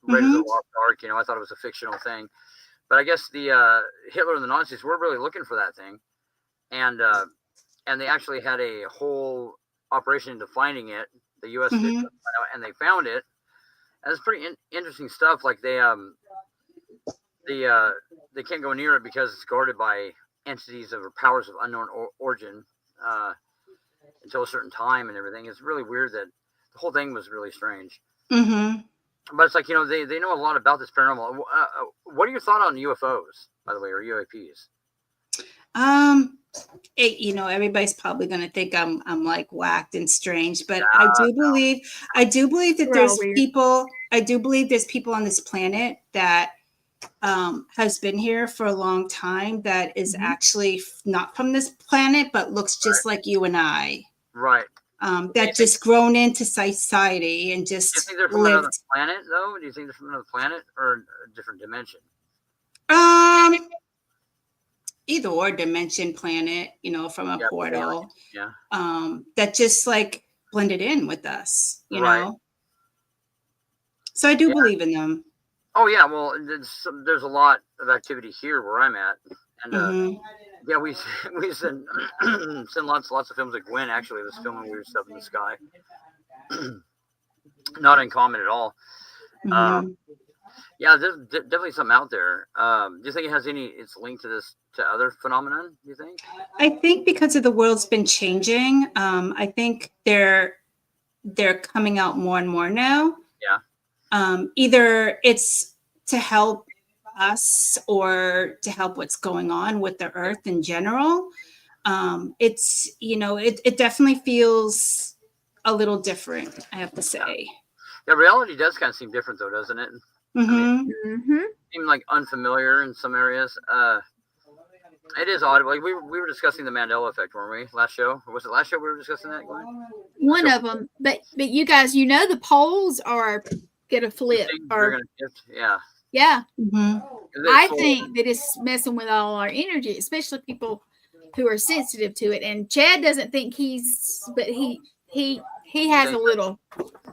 Raiders of Mhm. the Lost Ark. I thought it was a fictional thing, but I guess the Hitler and the Nazis were really looking for that thing, and they actually had a whole operation into finding it. The U.S. did, Mhm. and they found it. And it's pretty interesting stuff. Like they can't go near it because it's guarded by entities of powers of unknown origin until a certain time and everything. It's really weird that the whole thing was really strange. Mhm. But it's like they know a lot about this paranormal. What are your thoughts on UFOs, by the way, or UAPs? Everybody's probably going to think I'm like whacked and strange, but No. I do believe that We're all there's weird. people. I do believe there's people on this planet that has been here for a long time that is Mhm. actually not from this planet, but looks just like you and I. Right. That just grown into society and Do you just think they're from another lived. planet, though? Do you think they're from another planet or a different dimension? Um, Either or dimension planet, from a Yeah, portal, yeah. that just like blended in with us, Right. So I do Yeah. believe in them. Oh yeah. Well, there's a lot of activity here where I'm at, and Mhm. yeah, we we send send lots of films. Like Gwen actually was filming weird stuff in the sky. Not uncommon at all. Mhm. Yeah, there's definitely something out there. Do you think it has it's linked to other phenomenon? Do you think? I think because of the world's been changing, I think they're coming out more and more now. Yeah. Either it's to help us or to help what's going on with the earth in general. It's it definitely feels a little different, I have to say. Yeah, reality does kind of seem different though, doesn't it? I mean, Mhm. seem like unfamiliar in some areas. It is odd. Like we were discussing the Mandela effect, weren't we? Last show, or was it last show we were discussing that? Glenn? One of them, but you guys, the poles are gonna flip, They're or gonna shift. Yeah. yeah. I So, think that it's messing with all our energy, especially people who are sensitive to it. And Chad doesn't think but he has a little.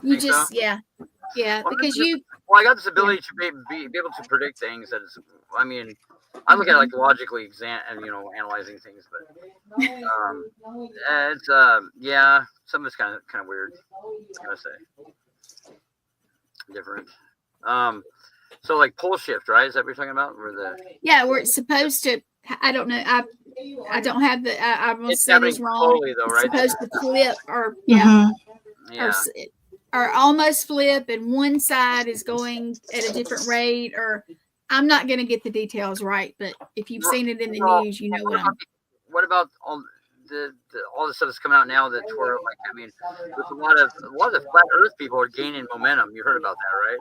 You think so? just yeah, Well, because well, I got this ability to be able to predict things. I mean, I look at it like logically analyzing things, but it's yeah, some of it's kind of weird. I gotta say, different. So like pole shift, right? Is that what you're talking about? where it's supposed to. I don't know. I don't have the. I'm gonna It's say this happening wrong. slowly though, It's right? supposed to flip, or Mhm. Yeah. or almost flip, and one side is going at a different rate, or I'm not going to get the details right, but if you've seen it in the news, you know what about all all the stuff that's coming out now that's where, like, I mean, there's a lot of the flat Earth people are gaining momentum. You heard about that, right?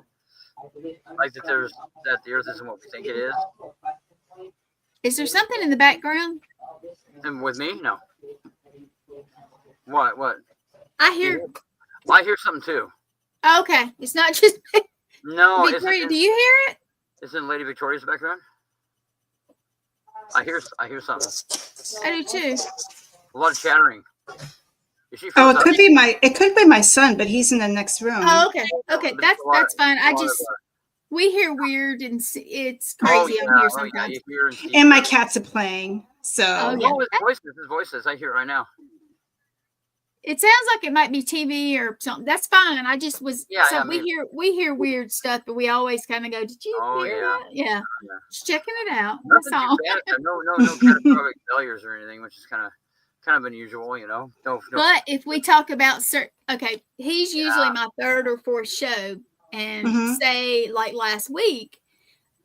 Like that the Earth isn't what we think it is. Is there something in the background? And with me, no. What? I hear. I hear something too. Okay, it's not just. No, Victoria, do you hear it? Isn't Lady Victoria's background? I hear something. I do too. A lot of chattering. Is she Oh, it could be my son, but he's in the next room. Oh, okay, that's fine. We hear weird and it's crazy on here sometimes. And my cats are playing. So his voices. I hear it right now. It sounds like it might be TV or something. That's fine. I just was we hear weird stuff, but we always kind of go, "Did you hear that?" Yeah. Just checking it out. That's all. No catastrophic failures or anything, which is kind of unusual, No. But if we talk about he's usually my third or fourth show, and say like last week,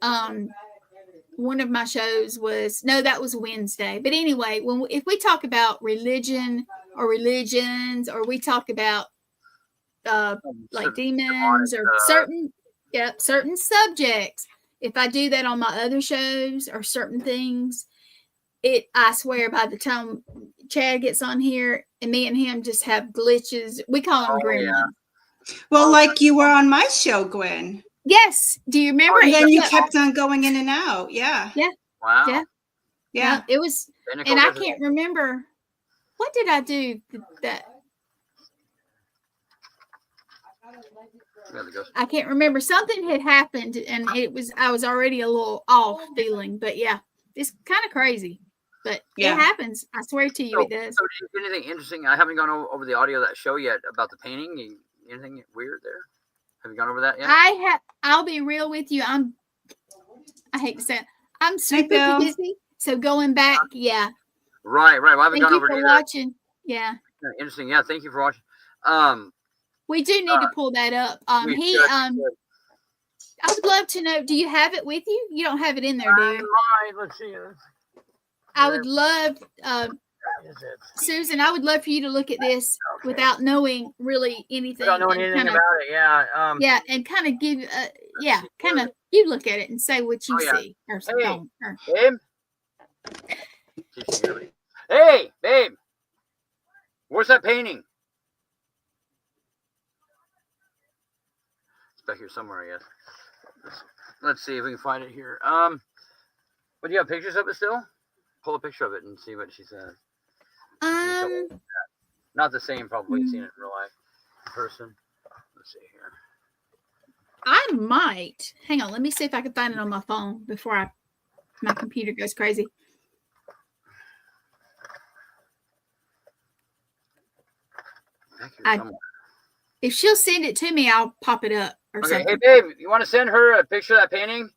one of my shows that was Wednesday. But anyway, if we talk about religion or religions, or we talk about like demons or certain subjects, if I do that on my other shows or certain things, I swear by the time Chad gets on here and me and him just have glitches. We call them gremlins. Yeah. Well, like you were on my show, Gwen. Yes. Do you remember? And then you kept on going in and out. Yeah. Yeah. Wow. Yeah. It was, and I can't remember. What did I do that? I can't remember. Something had happened, and I was already a little off feeling, but yeah, it's kind of crazy, but it happens. I swear to you, it does. So did you do anything interesting? I haven't gone over the audio of that show yet about the painting. Anything weird there? Have you gone over that yet? I'll be real with you. I hate to say it. I'm super busy. So going back, Right. Well, I haven't gone over it either. Watching. Yeah. Interesting. Yeah. Thank you for watching. We do need to pull that up. I would love to know. Do you have it with you? You don't have it in there, do you? Let's see. I would love, Susan. I would love for you to look at this without knowing really anything. Without knowing anything about it. Yeah. Yeah, and kind of give yeah, kind of. You look at it and say what you Oh, yeah. see, or Hey. don't. Or, Babe? See if she can hear me. Hey, babe. Where's that painting? It's back here somewhere, I guess. Let's see if we can find it here. But do you have pictures of it still? Pull a picture of it and see what she says. Not the same, probably seen it in real life, in person. Let's see here. I might. Hang on, let me see if I can find it on my phone before my computer goes crazy. If she'll send it to me, I'll pop it up or something. Hey, babe, you want to send her a picture of that painting?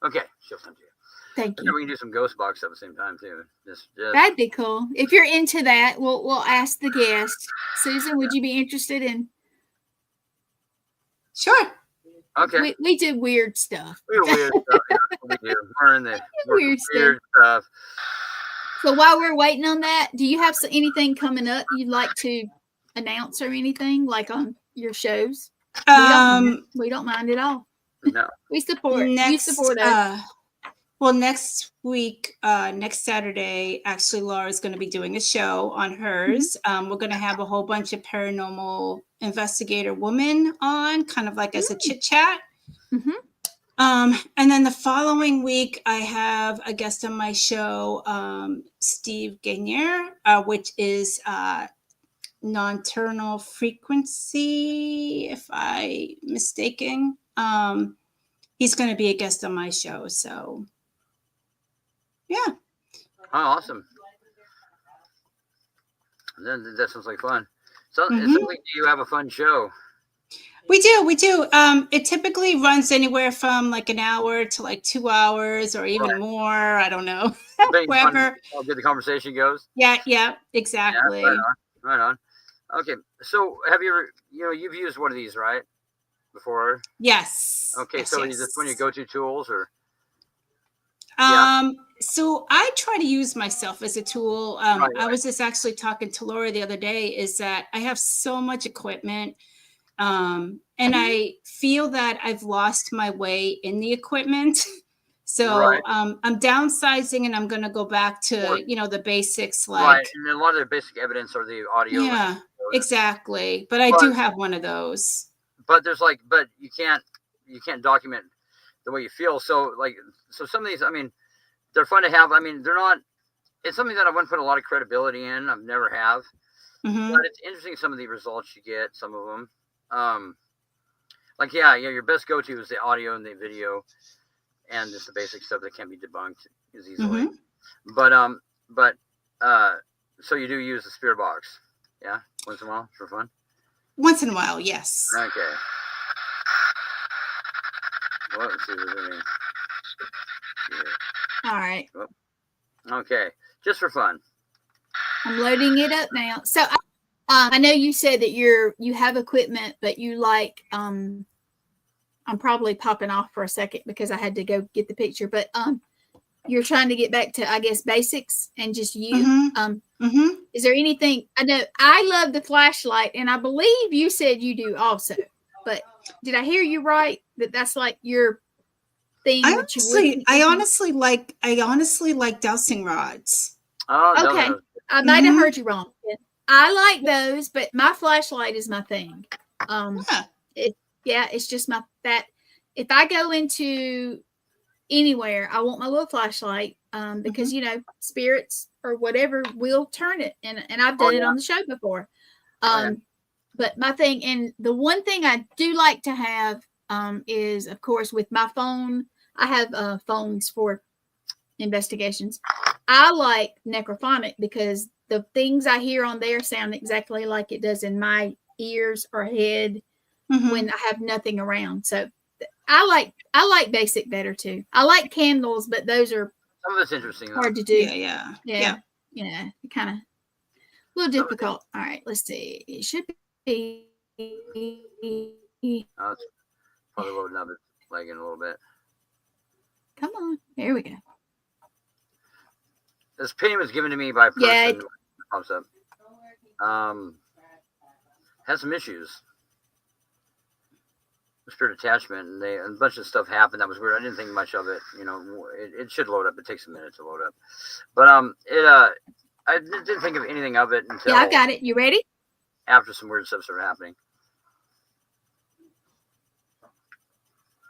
Okay, she'll send it to you. Thank you. And we can do some ghost box at the same time too. Just That'd be cool. If you're into that, we'll ask the guest. Susan, would you be interested in? Sure. Okay. We do weird stuff. We do weird stuff. Yeah, we do. We're in the weird stuff. So while we're waiting on that, do you have anything coming up you'd like to announce or anything like on your shows? We don't mind at all. No. We support. You support us. Well, next week, next Saturday, actually, Laura's going to be doing a show on hers. We're going to have a whole bunch of paranormal investigator women on, kind of like as a chit chat. And then the following week, I have a guest on my show, Steve Gainier, which is nocturnal frequency, if I'm mistaken. He's going to be a guest on my show, so yeah. Oh, awesome. That sounds like fun. So it sounds like you have a fun show. We do. It typically runs anywhere from like an hour to like 2 hours or even more. I don't know. Wherever how good the conversation goes. Yeah, exactly. Yeah, right on. Okay, so have you ever, you've used one of these, right? Before? Yes. Okay, yes, so yes. is this one of your go-to tools, or? So I try to use myself as a tool. Right. I was just actually talking to Laura the other day, is that I have so much equipment. And I feel that I've lost my way in the equipment. So I'm downsizing, and I'm going to go back to, the basics. Like, and a lot of the basic evidence are the audio. Yeah, exactly. But I do have one of those. But there's but you can't document the way you feel. So some of these, I mean, they're fun to have. I mean, they're not, it's something that I wouldn't put a lot of credibility in. I've never have, but it's interesting. Some of the results you get, some of them, your best go-to is the audio and the video and just the basic stuff that can't be debunked as easily. But so you do use the spirit box. Yeah. Once in a while for fun. Once in a while. Yes. Okay. Well, let's see if there's any. All right. Okay. Just for fun. I'm loading it up now. So I know you said that you have equipment, but you like I'm probably popping off for a second because I had to go get the picture. But you're trying to get back to, I guess, basics and just you. Is there anything? I know I love the flashlight, and I believe you said you do also. But did I hear you right? That's like your thing. I honestly like dowsing rods. Oh, okay. I might have heard you wrong. I like those, but my flashlight is my thing. It's just if I go into anywhere, I want my little flashlight because spirits or whatever will turn it, and I've done it on the show before. But my thing, and the one thing I do like to have is, of course, with my phone. I have phones for investigations. I like necrophonic because the things I hear on there sound exactly like it does in my ears or head when I have nothing around. So I like basic better too. I like candles, but those are some of it's interesting. Hard to do. Yeah. Kind of a little difficult. All right, let's see. It should be. It's probably loading up. It's lagging a little bit. Come on, there we go. This painting was given to me by a person. Pops up. Has some issues. spirit attachment, and a bunch of stuff happened that was weird. I didn't think much of it. It should load up. It takes a minute to load up, but I didn't think of anything of it until Yeah, I got it. You ready? after some weird stuff started happening.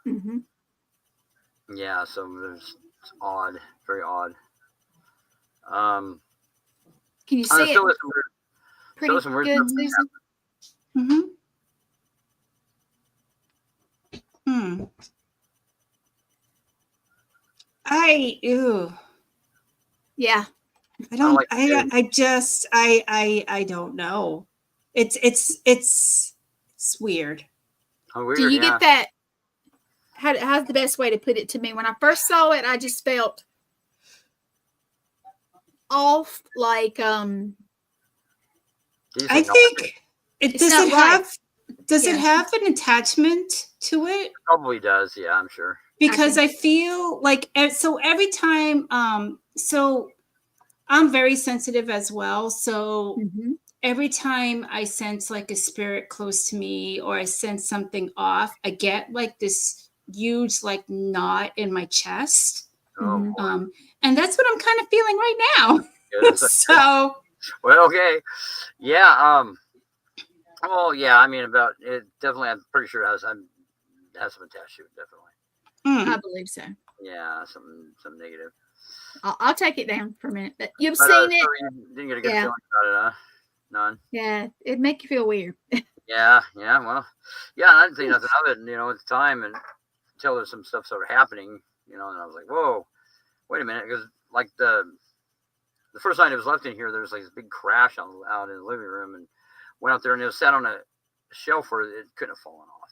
Mm-hmm. Yeah, so it's odd, very odd. Can you see it? Still with some weird, Pretty with some weird good, stuff. Susan. Mm-hmm. Ew. Yeah. I don't, like the I don't know. It's weird. Oh, weird. Do you Yeah. get that? How's the best way to put it to me? When I first saw it, I just felt off, like Did you I say no? think It's not right. Does it Yeah. have an attachment to it? Probably does. Yeah, I'm sure. Because Okay. I feel like so every time so I'm very sensitive as well. So Mm-hmm. every time I sense like a spirit close to me or I sense something off, I get like this huge like knot in my chest. Oh, Mhm. boy. And that's what I'm kind of feeling right now. Goodness. So Well, okay. Yeah. Well, yeah. I mean, about it. Definitely, I'm pretty sure it has some attached to it. Definitely. I believe so. Yeah. Some negative. I'll take it down for a minute. But you've But, seen so it? you didn't get a good Yeah. feeling about it, huh? None. Yeah. It'd make you feel weird. Yeah. Yeah. Well. Yeah. I didn't think nothing of it. At the time, and until there's some stuff started happening. And I was like, whoa, wait a minute, because like the first night it was left in here, there was like this big crash out in the living room, and went out there and it was sat on a shelf where it couldn't have fallen off.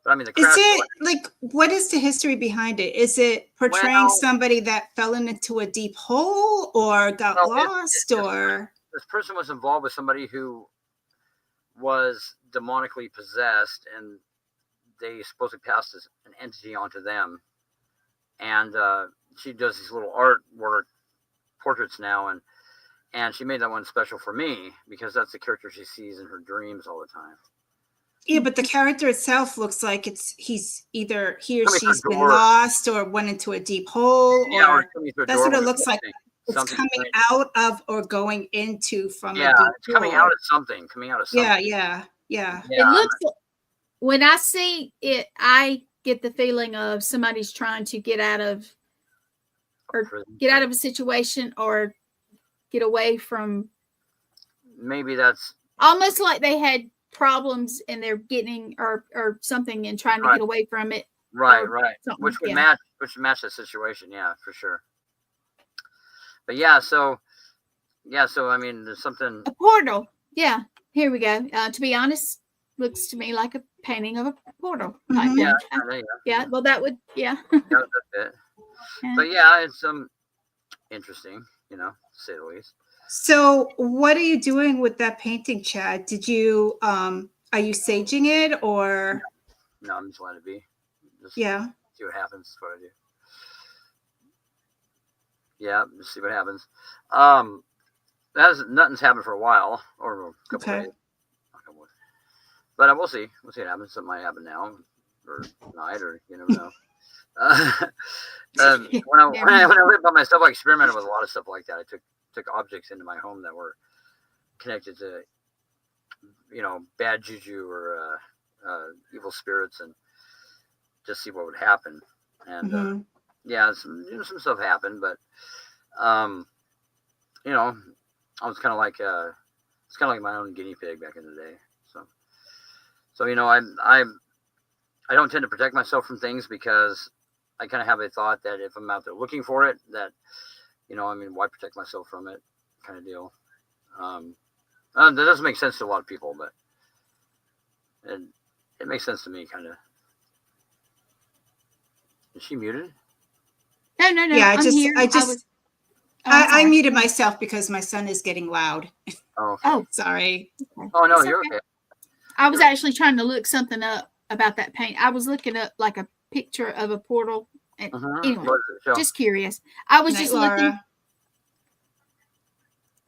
But I mean, the crash. is it like what is the history behind it? Is it portraying somebody that fell into a deep hole or got lost or this person was involved with somebody who was demonically possessed, and they supposedly passed an entity onto them. And she does these little artwork portraits now, and she made that one special for me because that's the character she sees in her dreams all the time. Yeah, but the character itself looks like he's either he or Coming she's through a been door. lost or went into a deep hole, Yeah, or coming through a that's door what it with looks like. something. It's Something coming out of or going into from a Yeah, deep it's coming hole. out of something. Coming out of something. Yeah. It looks, when I see it, I get the feeling of somebody's trying to get out of a situation or get away from. Maybe that's Almost like they had problems and they're getting or something and trying to Right. get away from it. right. something, Which would yeah. match the situation. Yeah, for sure. But yeah, so I mean, there's something. A portal. Yeah. Here we go. To be honest, looks to me like a painting of a portal type Mhm. thing. Yeah. Yeah. Well, that would. Yeah. That's it. Yeah. But yeah, it's interesting, to say the least. So what are you doing with that painting, Chad? Did you are you saging it or No, I'm just letting it be. Just yeah? see what happens. That's what I do. Yeah, just see what happens. Nothing's happened for a while, or a couple Okay. days. But we'll see. We'll see what happens. Something might happen now, or tonight, or you never know. When I lived by myself, I experimented with a lot of stuff like that. I took objects into my home that were connected to, bad juju or evil spirits, and just see what would happen. And yeah, some stuff happened, but I was kind of like it's kind of like my own guinea pig back in the day. So I don't tend to protect myself from things because I kind of have a thought that if I'm out there looking for it, that why protect myself from it, kind of deal. That doesn't make sense to a lot of people, but it makes sense to me, kind of. Is she muted? No. Yeah, I'm here. I muted myself because my son is getting loud. Oh. Oh, sorry. Oh no, It's you're okay. okay. I was actually trying to look something up about that paint. I was looking up like a picture of a portal. And anyway, What is it? Show. just curious. I was Night, just Laura. looking.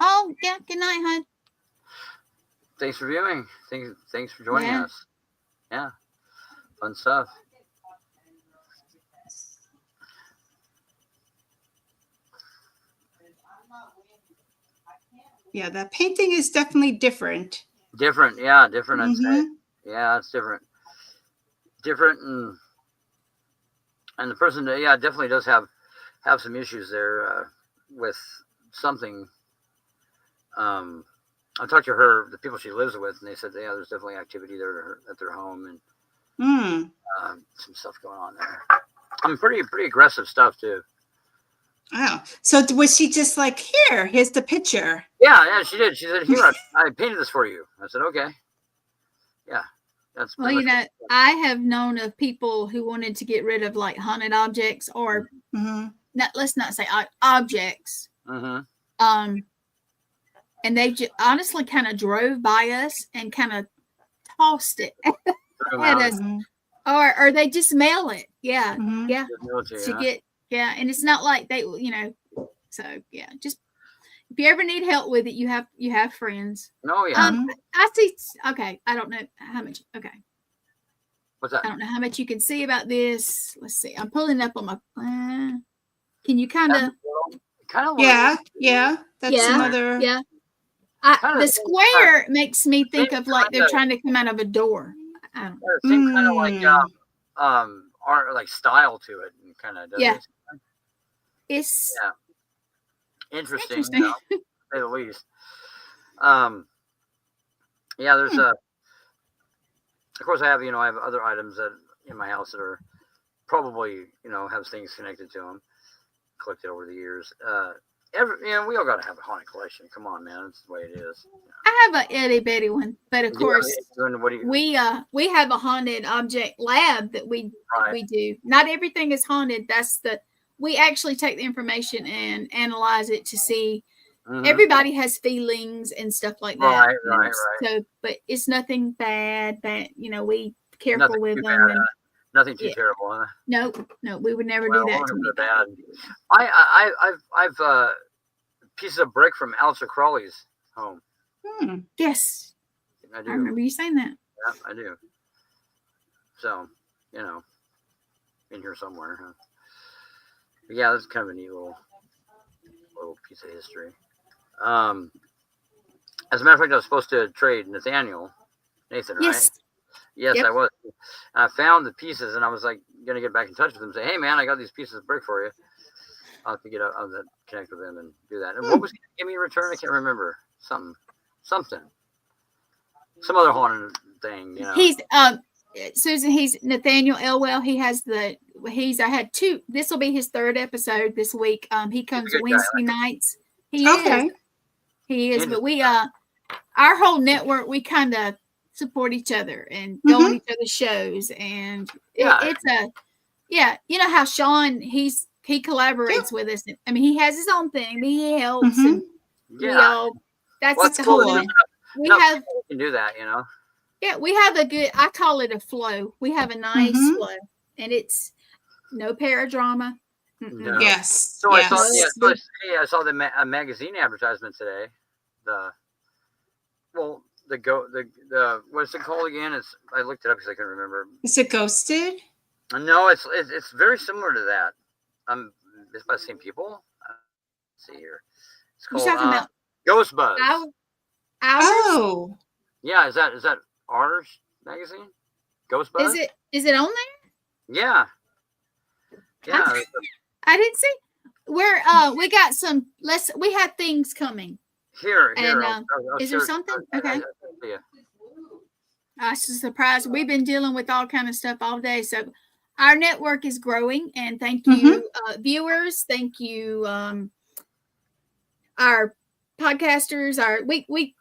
Oh, yeah. Good night, hon. Thanks for viewing. Thanks for joining Yeah. us. Yeah. Fun stuff. Yeah, that painting is definitely different. Different, yeah, different. I'd say, Mhm. yeah, it's different, and the person, yeah, definitely does have some issues there with something. I talked to her, the people she lives with, and they said, yeah, there's definitely activity there at their home, and some stuff going on there. I mean, pretty aggressive stuff too. Oh, so was she just like, here's the picture? Yeah, she did. She said, here, I painted this for you. I said, okay. Yeah, that's well, you know, I have known of people who wanted to get rid of like haunted objects or let's not say objects. And they honestly kind of drove by us and kind of tossed it at us, or they just mail it. Yeah, yeah. To get and it's not like they, you know. So yeah, just if you ever need help with it, you have friends. Oh yeah. I see. Okay, I don't know how much. Okay. What's that? I don't know how much you can see about this. Let's see. I'm pulling up on my. Can you kind of? Yeah. That's another. Yeah. The square makes me think of like they're trying to come out of a door. I don't know. Same kind of like art, like style to it, and kind of. Yeah. It's interesting. You know, to say the least. Yeah, there's of course I have other items that in my house that are probably have things connected to them, collected over the years. We all got to have a haunted collection. Come on, man, that's the way it is. I have a itty bitty one, but of course we have a haunted object lab that we do. Not everything is haunted. We actually take the information and analyze it to see. Everybody has feelings and stuff like that. Right. So, but it's nothing bad. We careful with them. Bad, nothing too terrible, huh? No, we would never do that to me. Bad. I've pieces of brick from Alistair Crawley's home. Yes, I do. I remember you saying that. Yeah, I do. So, in here somewhere. Huh? But yeah, that's kind of a neat little piece of history. As a matter of fact, I was supposed to trade Nathan, right? Yes, I was. I found the pieces, and I was like going to get back in touch with them and say, hey, man, I got these pieces of brick for you. I'll have to connect with them and do that. And what was he going to give me in return? I can't remember. Something. Some other haunted thing, He's, Susan, he's Nathaniel Elwell. I had two. This will be his third episode this week. He comes Wednesday nights. He is. But we, our whole network, we kind of support each other and go on each other's shows. And you know how Sean, he collaborates with us. I mean, he has his own thing, but he helps. And that's the whole thing. We can do that, Yeah, we have I call it a flow. We have a nice flow, and it's no paradrama. No. Yes. So I saw the magazine advertisement today. What's it called again? I looked it up because I couldn't remember. Is it Ghosted? No, it's very similar to that. It's by the same people. Let's see here. It's called You're talking about Ghost Buzz. Ours? Oh. Yeah, is that ours magazine? Ghost Buzz? Is it on there? Yeah. Yeah. I didn't see. We got some. We had things coming. Here. And is there something? Okay. It's a surprise. We've been dealing with all kind of stuff all day, so our network is growing. And thank you, viewers. Thank you, our podcasters. We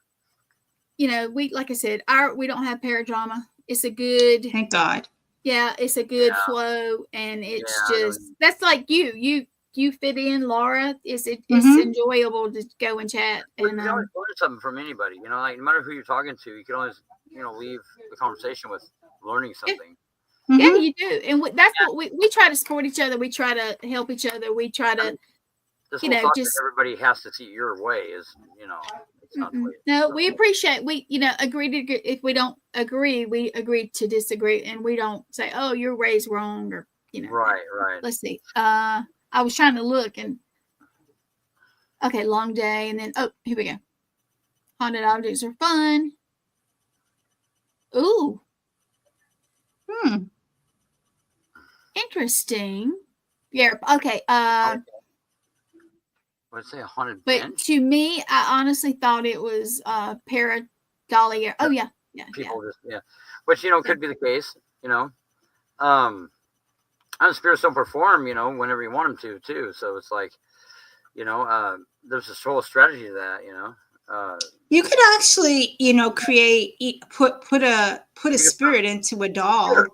like I said, we don't have paradrama. It's a good. Thank God. Yeah, it's a good flow, and it's that's like you fit in, Laura. It's enjoyable to go and chat. And you can always learn something from anybody. Like no matter who you're talking to, you can always leave the conversation with learning something. Yeah, you do, and that's what we try to support each other. We try to help each other. We try to, this whole thought that everybody has to see your way is, It's not the way. No, we appreciate agree to if we don't agree, we agree to disagree, and we don't say, "Oh, you're raised wrong," or Right. Let's see. I was trying to look and okay, long day, and then here we go. Haunted objects are fun. Ooh, interesting. Yeah. Okay. Let's say a haunted But bench. to me, I honestly thought it was pareidolia. Oh yeah. People just which could be the case. And spirits don't perform. Whenever you want them to too. So it's like, there's this whole strategy to that. You could actually, put a spirit into a doll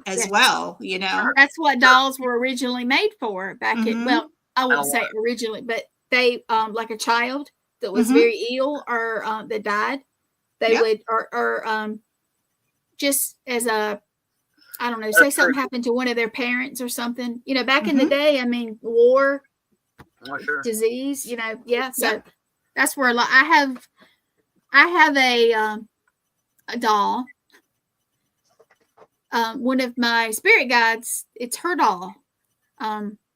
as well. That's what dolls were originally made for back in. Well, I wouldn't say originally, but they like a child that was very ill or that died. They would or just as a I don't know, say something happened to one of their parents or something. Back in the day, I mean, war, disease. So that's where I have a doll. One of my spirit guides, it's her doll.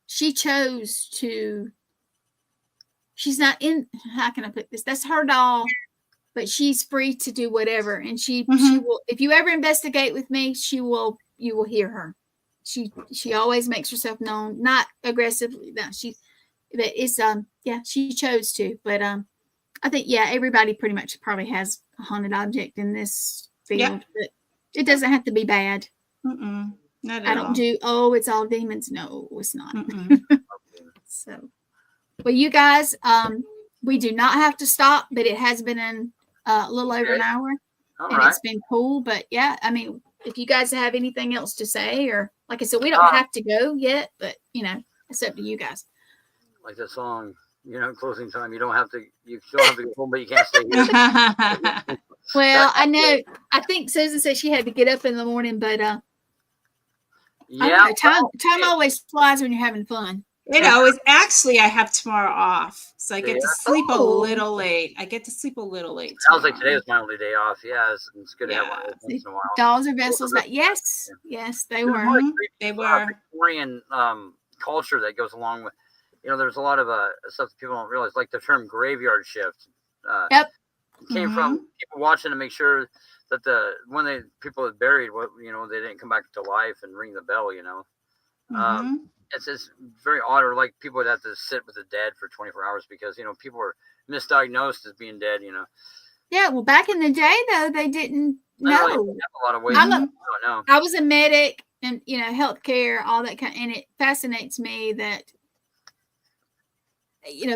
She chose to. She's not in. How can I put this? That's her doll, but she's free to do whatever. And she will. If you ever investigate with me, you will hear her. She always makes herself known, not aggressively. No, but it's she chose to. But I think everybody pretty much probably has a haunted object in this field, but it doesn't have to be bad. Not at I don't all. do. Oh, it's all demons. No, it's not. So, well, you guys, we do not have to stop, but it has been a little over an hour, it's been cool. But yeah, I mean, if you guys have anything else to say, or like I said, we don't have to go yet, but it's up to you guys. Like the song, closing time. You don't have to. You still have to go home, but you can't stay here. Well, I know. I think Susan said she had to get up in the morning, but I don't know, time always flies when you're having fun. It's actually I have tomorrow off, so I get to sleep a little late. Sounds like today was my only day off. Yeah, it's good to have one once in a while. Dolls or vessels, but yes, they were. They were Victorian culture that goes along with. There's a lot of stuff that people don't realize, like the term graveyard shift. Yep. Came from people watching to make sure that when people had buried, they didn't come back to life and ring the bell. It's very odd, or like people would have to sit with the dead for 24 hours because people were misdiagnosed as being dead. Yeah, well, back in the day though, they didn't know. Really a lot of ways. I was a medic and healthcare, all that kind, and it fascinates me that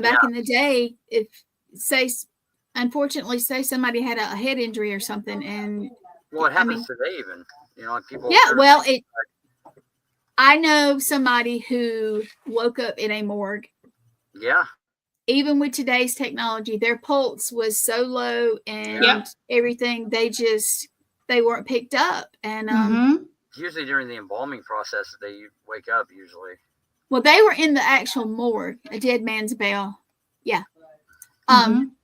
back in the day, if unfortunately somebody had a head injury or something, and it happens today even. Like people. Yeah, well, I know somebody who woke up in a morgue. Yeah. Even with today's technology, their pulse was so low and everything, they weren't picked up. And usually during the embalming process, they wake up usually. Well, they were in the actual morgue, a dead man's bell. Yeah.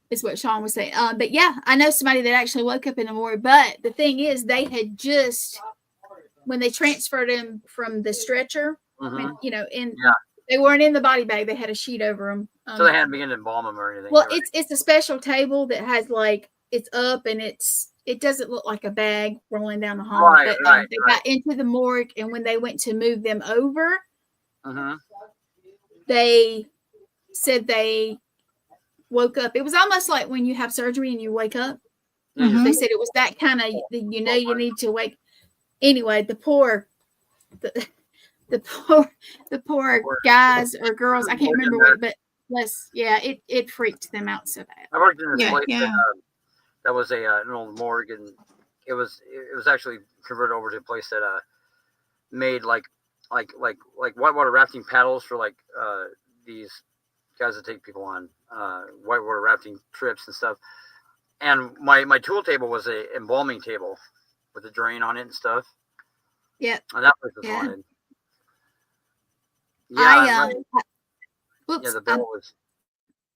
Is what Sean was saying. But yeah, I know somebody that actually woke up in the morgue. But the thing is, they had just, when they transferred him from the stretcher, they weren't in the body bag. They had a sheet over them. So they hadn't begun to embalm them or anything. Well, it's a special table that has it's up and it doesn't look like a bag rolling down the hall. Right, but they got into the morgue, and when they went to move them over, they said they woke up. It was almost like when you have surgery and you wake up. They said it was that kind of, you need to wake. Anyway, the poor guys or girls, I can't remember what, but it freaked them out so bad. I worked in this place that was an old morgue, and it was actually converted over to a place that made like whitewater rafting paddles for these guys that take people on whitewater rafting trips and stuff. And my tool table was a embalming table with a drain on it and stuff. Yeah. And that place was haunted. Yeah. The bell was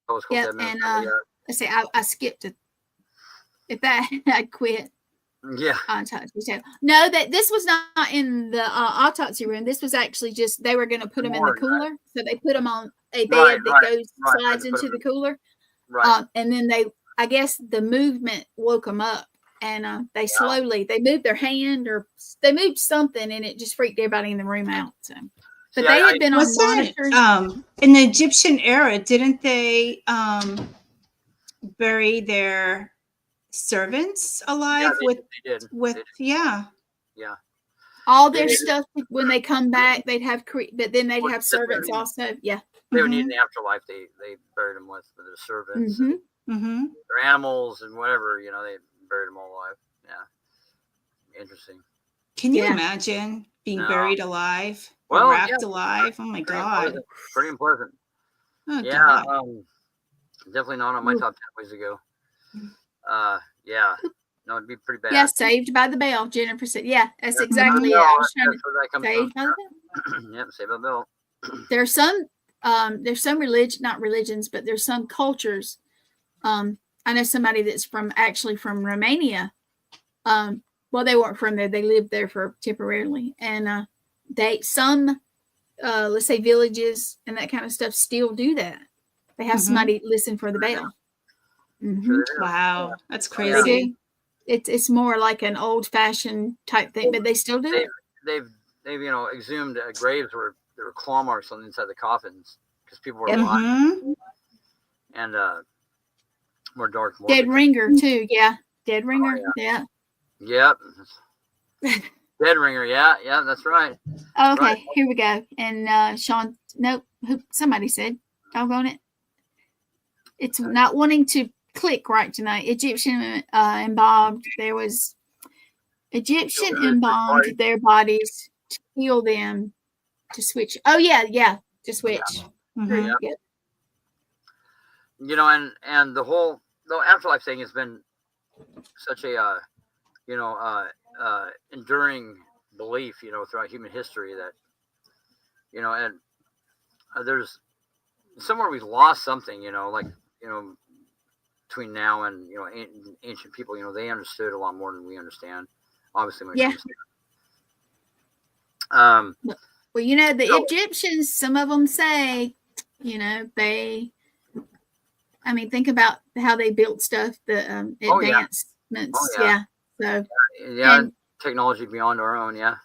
called Dead Man's Bell. let's say I skipped it. If that I'd quit. Yeah. Autopsy table. No, that this was not in the autopsy room. This was actually just they were going to put them in the cooler, so they put them on a bed that goes slides into the cooler. Right. And then I guess the movement woke them up, and they slowly they moved their hand or they moved something, and it just freaked everybody in the room out. So, but they had been on monitors. In the Egyptian era, didn't they bury their servants alive yeah. All their stuff when they come back, they'd have but then they'd have servants also. Yeah, they would need in the afterlife. They buried them with their servants, their animals, and whatever. You know, they buried them all alive. Yeah, interesting. Can you imagine being buried alive or wrapped alive? Oh my God, pretty unpleasant. Oh, yeah, definitely not on my top 10 ways to go. Yeah. No, it'd be pretty bad. Yeah, Saved by the Bell. Jennifer said, "Yeah, that's exactly it." I was trying to Saved by the Bell. Yep, Saved by the Bell. There's some not religions, but there's some cultures. I know somebody that's actually from Romania. Well, they weren't from there; they lived there for temporarily, and let's say villages and that kind of stuff still do that. They have somebody listen for the bell. Wow, that's crazy. It's more like an old-fashioned type thing, but they still do it. They've exhumed graves where there were claw marks on the inside of the coffins because people were alive. And more dark. Dead ringer too, yeah. Dead ringer, yeah. Yep. Dead ringer, yeah, that's right. Okay, right. Here we go. And Sean, somebody said, doggone it. It's not wanting to click right tonight. Egyptian embalmed. There was Egyptian embalmed their bodies to heal them to switch. Oh yeah, to switch. Yeah. You know, and the afterlife thing has been such a enduring belief, throughout human history that, and there's somewhere we've lost something, between now and ancient people, they understood a lot more than we understand. Obviously, when it comes to well, the Egyptians, some of them say, think about how they built stuff, the advancements, So technology beyond our own, Sure.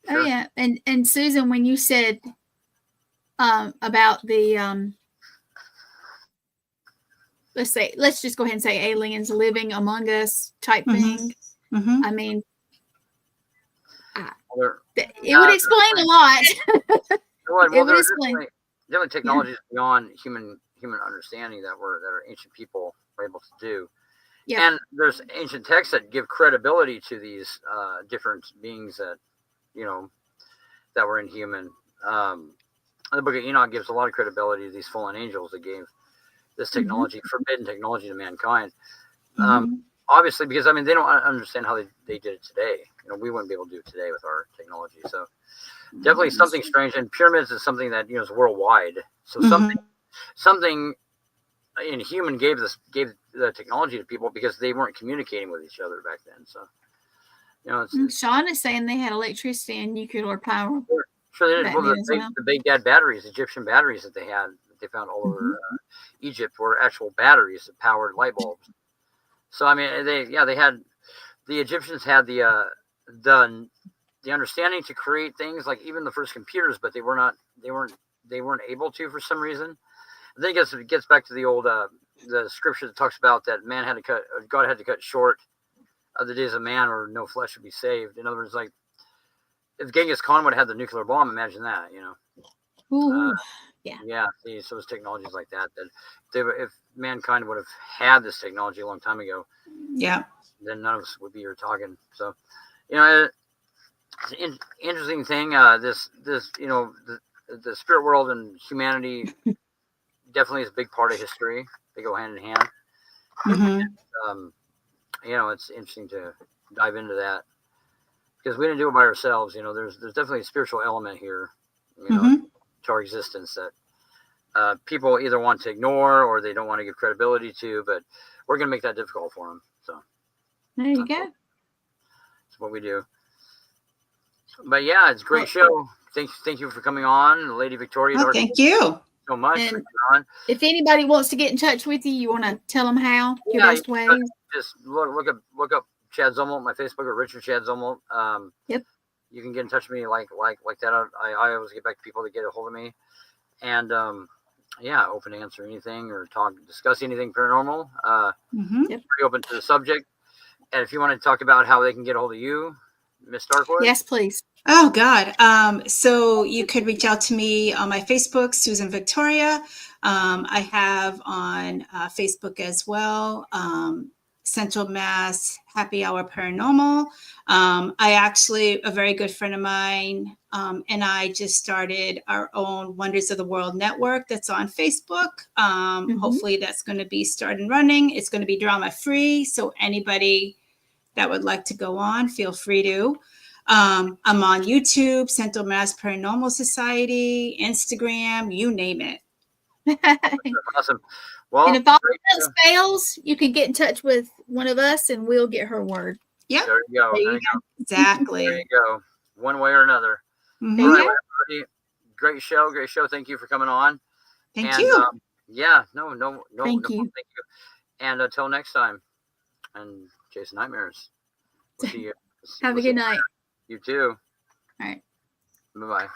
Oh yeah, and Susan, when you said about the let's just go ahead and say aliens living among us type thing. I mean, it would explain a lot. It would explain. Definitely technology is beyond human understanding that our ancient people were able to do. Yeah. And there's ancient texts that give credibility to these different beings that that were inhuman. The Book of Enoch gives a lot of credibility to these fallen angels that gave this technology, forbidden technology, to mankind. Obviously, because they don't understand how they did it today. We wouldn't be able to do it today with our technology. So definitely something strange. And pyramids is something that is worldwide. So something inhuman gave the technology to people because they weren't communicating with each other back then. So Sean is saying they had electricity and nuclear power. Sure, they did. Well, the big dad batteries, Egyptian batteries that they had, that they found all over Egypt, were actual batteries that powered light bulbs. So they had, the Egyptians had the understanding to create things like even the first computers, but they weren't able to for some reason. I think it gets back to the old the scripture that talks about that God had to cut short of the days of man, or no flesh would be saved. In other words, like, if Genghis Khan would have had the nuclear bomb, imagine that, Yeah. See, so it's technologies like that if mankind would have had this technology a long time ago, then none of us would be here talking. So, it's an interesting thing. This the spirit world and humanity definitely is a big part of history. They go hand in hand. It's interesting to dive into that because we didn't do it by ourselves. There's definitely a spiritual element here, to our existence that people either want to ignore or they don't want to give credibility to, but we're going to make that difficult for them. So There you go. that's what we do. But yeah, it's a great show. Thank you for coming on, Lady Victoria. Oh, thank you. So much for And coming on. if anybody wants to get in touch with you, you want to tell them how, your Yeah, best way. Just look up Chad Zumwalt, my Facebook, or Richard Chad Zumwalt. Yep. You can get in touch with me like that. I always get back to people to get a hold of me, and yeah, open to answer anything or discuss anything paranormal. Mhm. Yep. Pretty open to the subject. And if you want to talk about how they can get a hold of you, Miss Darkwood. Yes, please. Oh God. So you could reach out to me on my Facebook, Susan Victoria. I have on Facebook as well, Central Mass Happy Hour Paranormal. A very good friend of mine, and I just started our own Wonders of the World network that's on Facebook. Hopefully that's going to be starting running. It's going to be drama free. So anybody that would like to go on, feel free to. I'm on YouTube, Central Mass Paranormal Society, Instagram, you name it. Awesome. Well, And if all else fails, you can get in touch with one of us and we'll get her word. Yep. there you go. There There you you go. Exactly. There you go. One way or another. Mhm. There All you right, go. everybody. Great show. Thank you for coming on. Thank And, you. yeah, no, Thank you. thank you. And until next time, and Jason Nightmares. We'll see you. Have a good night. You too. All right. Bye bye.